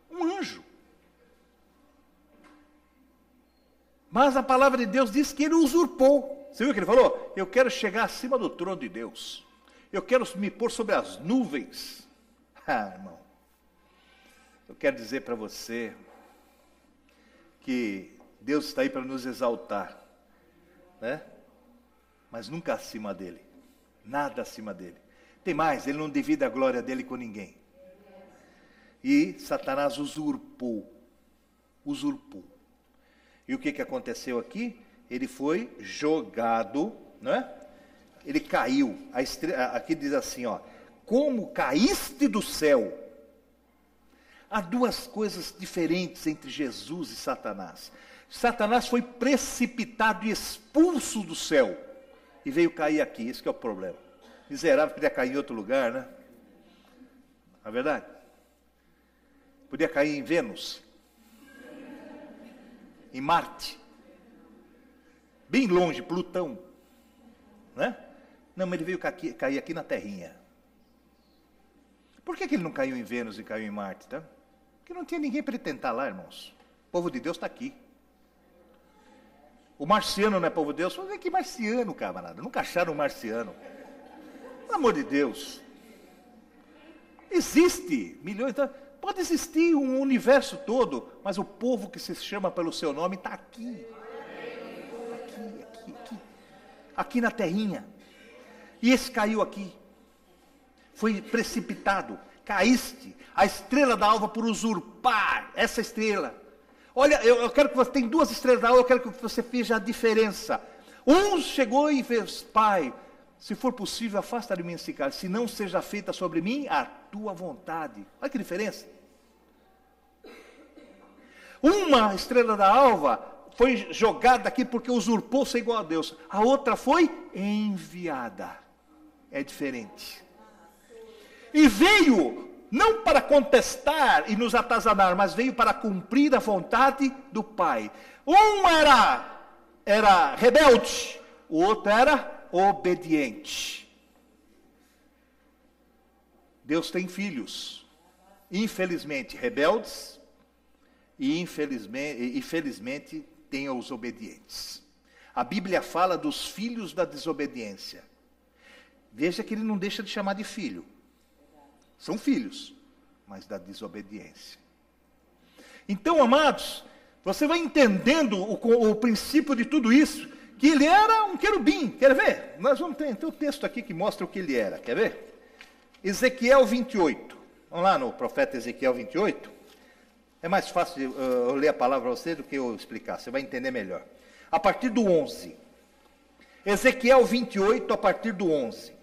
Um anjo. Mas a palavra de Deus diz que ele usurpou. Você viu o que ele falou? Eu quero chegar acima do trono de Deus. Eu quero me pôr sobre as nuvens. Ah, irmão. Eu quero dizer para você que Deus está aí para nos exaltar, né? Mas nunca acima dele. Nada acima dele. Tem mais, ele não divide a glória dele com ninguém. E Satanás usurpou. Usurpou. E o que aconteceu aqui? Ele foi jogado, né? Ele caiu. Aqui diz assim, ó, como caíste do céu. Há duas coisas diferentes entre Jesus e Satanás. Satanás foi precipitado e expulso do céu e veio cair aqui. Esse que é o problema. Miserável, podia cair em outro lugar, né? Não é verdade? Podia cair em Vênus, em Marte, bem longe, Plutão, né? Não, mas ele veio cair aqui na terrinha. Por que ele não caiu em Vênus e caiu em Marte, tá? Porque não tinha ninguém para ele tentar lá, irmãos. O povo de Deus está aqui. O marciano não é povo de Deus? Falei, que marciano, camarada? Nunca acharam um marciano. Pelo amor de Deus. Existe milhões, pode existir um universo todo, mas o povo que se chama pelo seu nome está aqui. Aqui na terrinha. E esse caiu aqui. Foi precipitado. Caíste. A estrela da alva por usurpar essa estrela. Olha, eu quero que você... Tem duas estrelas da alva, eu quero que você veja a diferença. Um chegou e fez, Pai, se for possível, afasta de mim esse cálice. Se não seja feita sobre mim a tua vontade. Olha que diferença. Uma estrela da alva foi jogada aqui porque usurpou ser igual a Deus. A outra foi enviada. É diferente. E veio, não para contestar e nos atazanar, mas veio para cumprir a vontade do Pai. Um era rebelde, o outro era obediente. Deus tem filhos, infelizmente rebeldes, e felizmente tem os obedientes. A Bíblia fala dos filhos da desobediência. Veja que ele não deixa de chamar de filho. São filhos, mas da desobediência. Então, amados, você vai entendendo o princípio de tudo isso, que ele era um querubim. Quer ver? Nós vamos ter um texto aqui que mostra o que ele era. Quer ver? Ezequiel 28. Vamos lá no profeta Ezequiel 28. É mais fácil eu ler a palavra para você do que eu explicar. Você vai entender melhor. A partir do 11. Ezequiel 28, a partir do 11.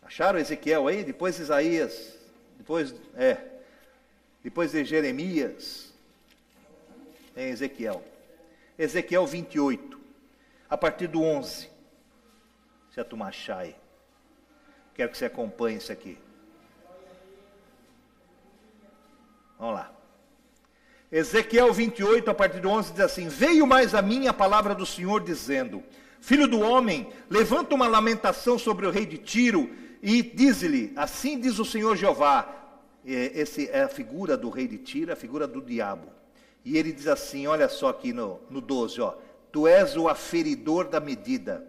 Acharam Ezequiel aí? Depois Isaías. Depois de Jeremias. Tem Ezequiel. Ezequiel 28. A partir do 11. Se a turma achar aí. Quero que você acompanhe isso aqui. Vamos lá. Ezequiel 28, a partir do 11, diz assim: Veio mais a mim a palavra do Senhor, dizendo: Filho do homem, levanta uma lamentação sobre o rei de Tiro, e diz-lhe, assim diz o Senhor Jeová. Essa é a figura do rei de Tiro, a figura do diabo. E ele diz assim, olha só aqui no 12, ó: Tu és o aferidor da medida,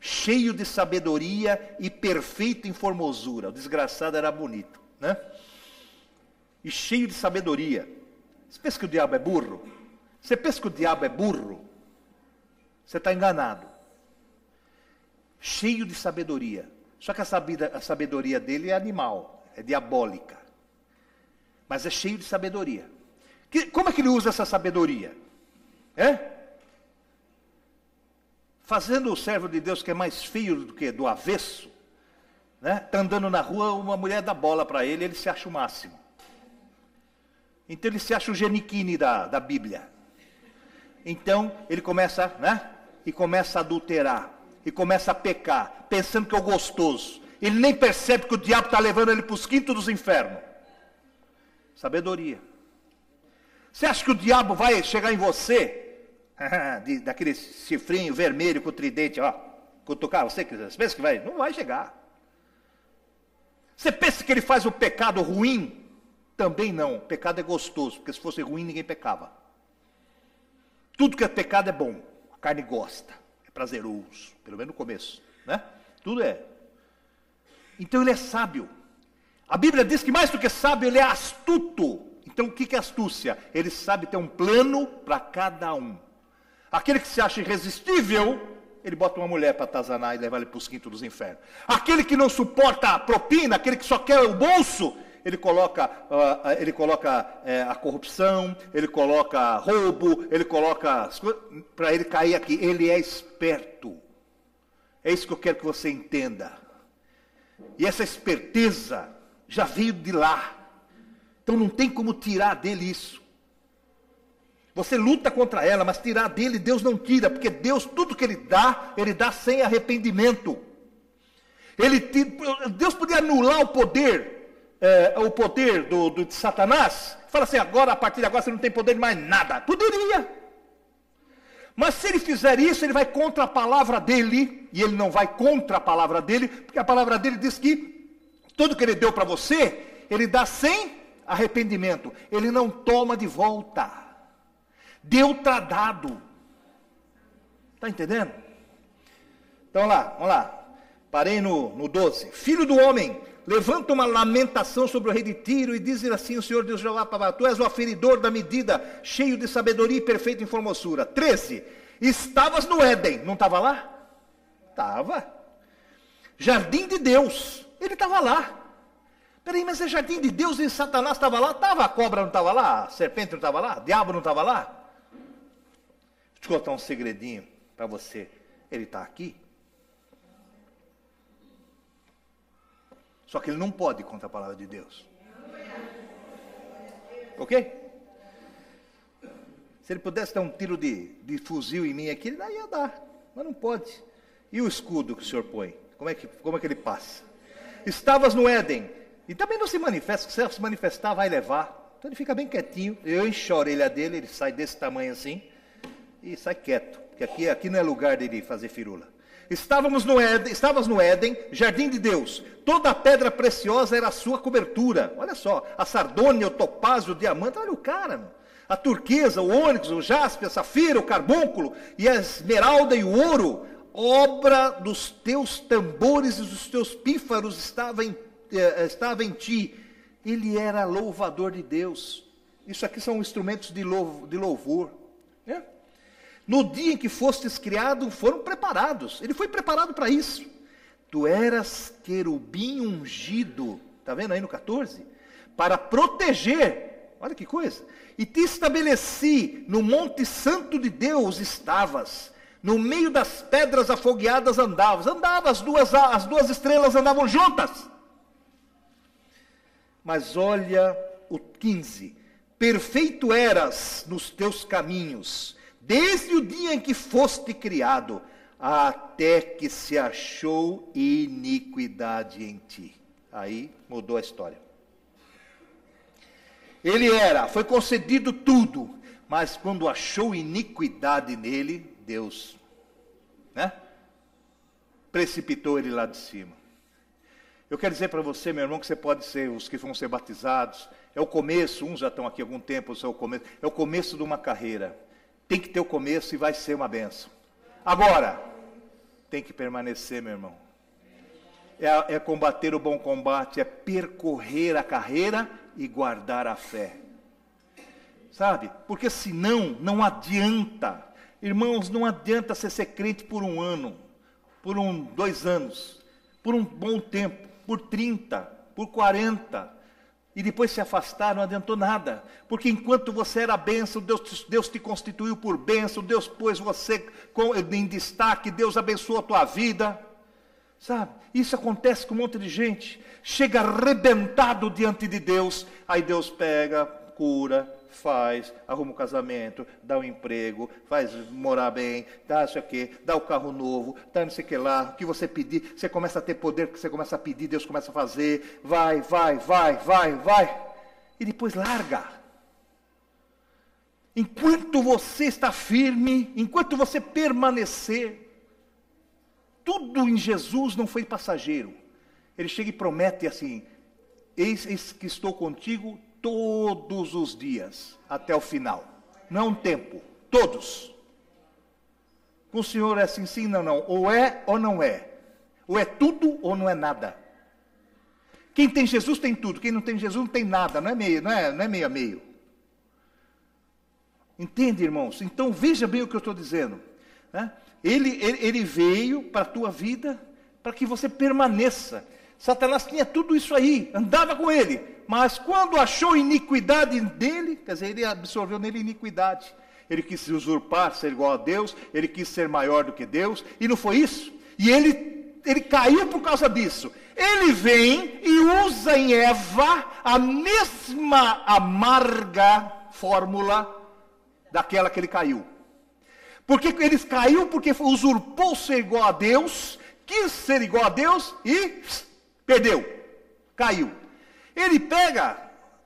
cheio de sabedoria e perfeito em formosura. O desgraçado era bonito, né? E cheio de sabedoria. Você pensa que o diabo é burro? Você pensa que o diabo é burro? Você está enganado. Cheio de sabedoria. Só que a sabedoria dele é animal, é diabólica. Mas é cheio de sabedoria. Como é que ele usa essa sabedoria? Fazendo o servo de Deus, que é mais feio do que do avesso, né? Está andando na rua, uma mulher dá bola para ele, ele se acha o máximo. Então ele se acha o Giannichini da Bíblia. Então ele começa, né? E começa a adulterar. E começa a pecar, pensando que é o gostoso. Ele nem percebe que o diabo está levando ele para os quintos dos infernos. Sabedoria. Você acha que o diabo vai chegar em você, daquele chifrinho vermelho com o tridente, ó, cutucar você pensa que vai? Não vai chegar. Você pensa que ele faz o pecado ruim? Também não. O pecado é gostoso, porque se fosse ruim ninguém pecava. Tudo que é pecado é bom. A carne gosta. É prazeroso. Pelo menos no começo, né? Tudo é. Então ele é sábio. A Bíblia diz que mais do que sábio, ele é astuto. Então o que é astúcia? Ele sabe ter um plano para cada um. Aquele que se acha irresistível, ele bota uma mulher para atazanar e levar ele para os quintos dos infernos. Aquele que não suporta a propina, aquele que só quer o bolso, ele coloca a corrupção, ele coloca roubo, ele coloca para ele cair aqui. Ele é esperto. É isso que eu quero que você entenda. E essa esperteza já veio de lá. Então não tem como tirar dele isso. Você luta contra ela, mas tirar dele, Deus não tira, porque Deus, tudo que ele dá sem arrependimento. Deus podia anular o poder de Satanás. Fala assim, agora, a partir de agora, você não tem poder de mais nada. Poderia. Mas se ele fizer isso, ele vai contra a palavra dele, e ele não vai contra a palavra dele, porque a palavra dele diz que tudo que ele deu para você, ele dá sem arrependimento. Ele não toma de volta. Deu está dado. Está entendendo? Então vamos lá. Parei no 12. Filho do homem, levanta uma lamentação sobre o rei de Tiro e diz assim o Senhor Deus Jeová: tu és o aferidor da medida, cheio de sabedoria e perfeita em formosura. 13. Estavas no Éden, não estava lá? Estava. Jardim de Deus, ele estava lá. Peraí, mas é jardim de Deus e Satanás estava lá? Estava, a cobra não estava lá? A serpente não estava lá? O diabo não estava lá? Deixa eu contar um segredinho para você. Ele está aqui. Só que ele não pode contra a palavra de Deus. Ok? Se ele pudesse dar um tiro de fuzil em mim aqui, ele ia dar. Mas não pode. E o escudo que o Senhor põe? Como é que ele passa? Estavas no Éden. E também não se manifesta. Se se manifestar, vai levar. Então ele fica bem quietinho. Eu encho a orelha dele, ele sai desse tamanho assim. E sai quieto. Porque aqui não é lugar dele fazer firula. Estavas no Éden, jardim de Deus. Toda a pedra preciosa era a sua cobertura. Olha só, a sardônia, o topázio, o diamante. Olha o cara, meu. A turquesa, o ônix, o jaspe, a safira, o carbúnculo e a esmeralda e o ouro. Obra dos teus tambores e dos teus pífaros estava em ti. Ele era louvador de Deus. Isso aqui são instrumentos de louvor. Né? No dia em que fostes criado, foram preparados. Ele foi preparado para isso. Tu eras querubim ungido. Está vendo aí no 14? Para proteger. Olha que coisa. E te estabeleci no monte santo de Deus estavas. No meio das pedras afogueadas andavas. As duas estrelas andavam juntas. Mas olha o 15. Perfeito eras nos teus caminhos, desde o dia em que foste criado, até que se achou iniquidade em ti. Aí mudou a história. Foi concedido tudo, mas quando achou iniquidade nele, Deus, né, precipitou ele lá de cima. Eu quero dizer para você, meu irmão, que você pode ser os que vão ser batizados. É o começo, uns já estão aqui há algum tempo, é o começo de uma carreira. Tem que ter o começo e vai ser uma bênção. Agora, tem que permanecer, meu irmão. É combater o bom combate, é percorrer a carreira e guardar a fé. Sabe? Porque senão, não adianta. Irmãos, não adianta você ser crente por um ano, por 2 anos. por um bom tempo, por 30, por 40, e depois se afastar, não adiantou nada, porque enquanto você era bênção, Deus te constituiu por bênção, Deus pôs você em destaque, Deus abençoou a tua vida, sabe? Isso acontece com um monte de gente, chega arrebentado diante de Deus, aí Deus pega, cura, faz, arruma um casamento, dá um emprego, faz morar bem, dá isso aqui, dá o carro novo, dá não sei o que lá, o que você pedir, você começa a ter poder, porque você começa a pedir, Deus começa a fazer, vai, e depois larga. Enquanto você está firme, enquanto você permanecer, tudo em Jesus não foi passageiro. Ele chega e promete assim, eis que estou contigo todos os dias, até o final. Não é um tempo, todos. Com o Senhor é assim, sim, não. Ou é ou não é. Ou é tudo ou não é nada. Quem tem Jesus tem tudo, quem não tem Jesus não tem nada, não é meio a meio. Entende, irmãos? Então veja bem o que eu estou dizendo, né? Ele veio para a tua vida, para que você permaneça. Satanás tinha tudo isso aí, andava com ele, mas quando achou iniquidade dele, quer dizer, ele absorveu nele iniquidade. Ele quis se usurpar, ser igual a Deus, ele quis ser maior do que Deus, e não foi isso. E ele caiu por causa disso. Ele vem e usa em Eva a mesma amarga fórmula daquela que ele caiu. Porque ele caiu porque usurpou ser igual a Deus, quis ser igual a Deus e perdeu, caiu. Ele pega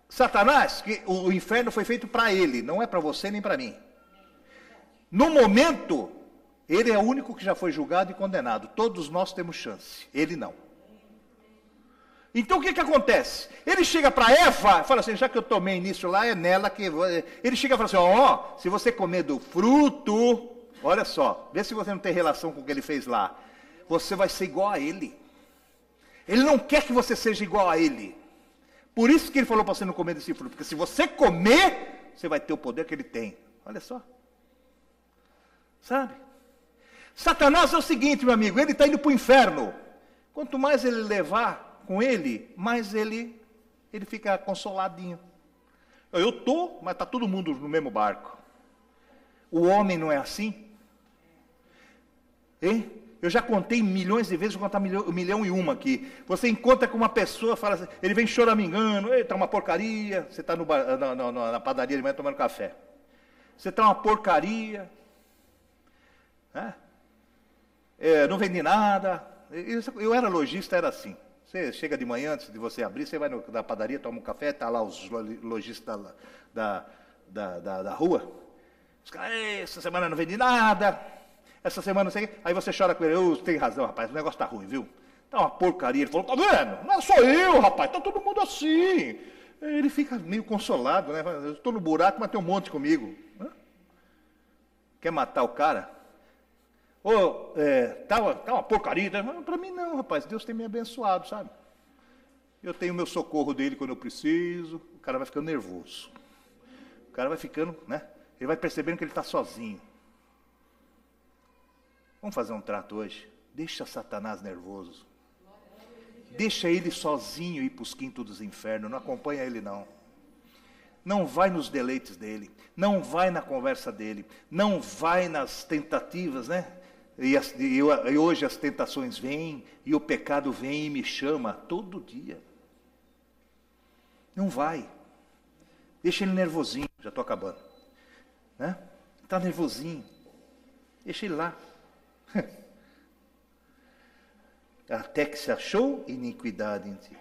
Satanás, que o inferno foi feito para ele, não é para você nem para mim. No momento, ele é o único que já foi julgado e condenado. Todos nós temos chance, ele não. Então o que acontece? Ele chega para Eva e fala assim, já que eu tomei nisso lá, é nela que... Ele chega e fala assim, se você comer do fruto, olha só, vê se você não tem relação com o que ele fez lá. Você vai ser igual a ele. Ele não quer que você seja igual a ele. Por isso que ele falou para você não comer desse fruto. Porque se você comer, você vai ter o poder que ele tem. Olha só. Sabe? Satanás é o seguinte, meu amigo, ele está indo para o inferno. Quanto mais ele levar com ele, mais ele fica consoladinho. Eu estou, mas está todo mundo no mesmo barco. O homem não é assim? Hein? Eu já contei milhões de vezes, vou contar milhão e uma aqui. Você encontra com uma pessoa, fala assim, ele vem choramingando, está uma porcaria, você está na padaria de manhã tomando café. Você está uma porcaria, né? Não vendi nada. Eu era lojista, era assim. Você chega de manhã, antes de você abrir, você vai na padaria, toma um café, está lá os lojistas da rua. Os caras, essa semana não vendi nada. Essa semana não sei o quê. Aí você chora com ele, tem razão, rapaz, o negócio está ruim, viu? Está uma porcaria. Ele falou, tá vendo? Não sou eu, rapaz, está todo mundo assim. Ele fica meio consolado, né? Eu estou no buraco, mas tem um monte comigo. Quer matar o cara? Tá uma porcaria. Para mim não, rapaz, Deus tem me abençoado, sabe? Eu tenho o meu socorro dele quando eu preciso. O cara vai ficando nervoso. O cara vai ficando, né? Ele vai percebendo que ele está sozinho. Vamos fazer um trato hoje? Deixa Satanás nervoso. Deixa ele sozinho ir para os quintos dos infernos. Não acompanha ele, não. Não vai nos deleites dele. Não vai na conversa dele. Não vai nas tentativas, né? E hoje as tentações vêm, e o pecado vem e me chama todo dia. Não vai. Deixa ele nervosinho. Já estou acabando. Né? Está nervosinho. Deixa ele lá. Até que se achou iniquidade em ti.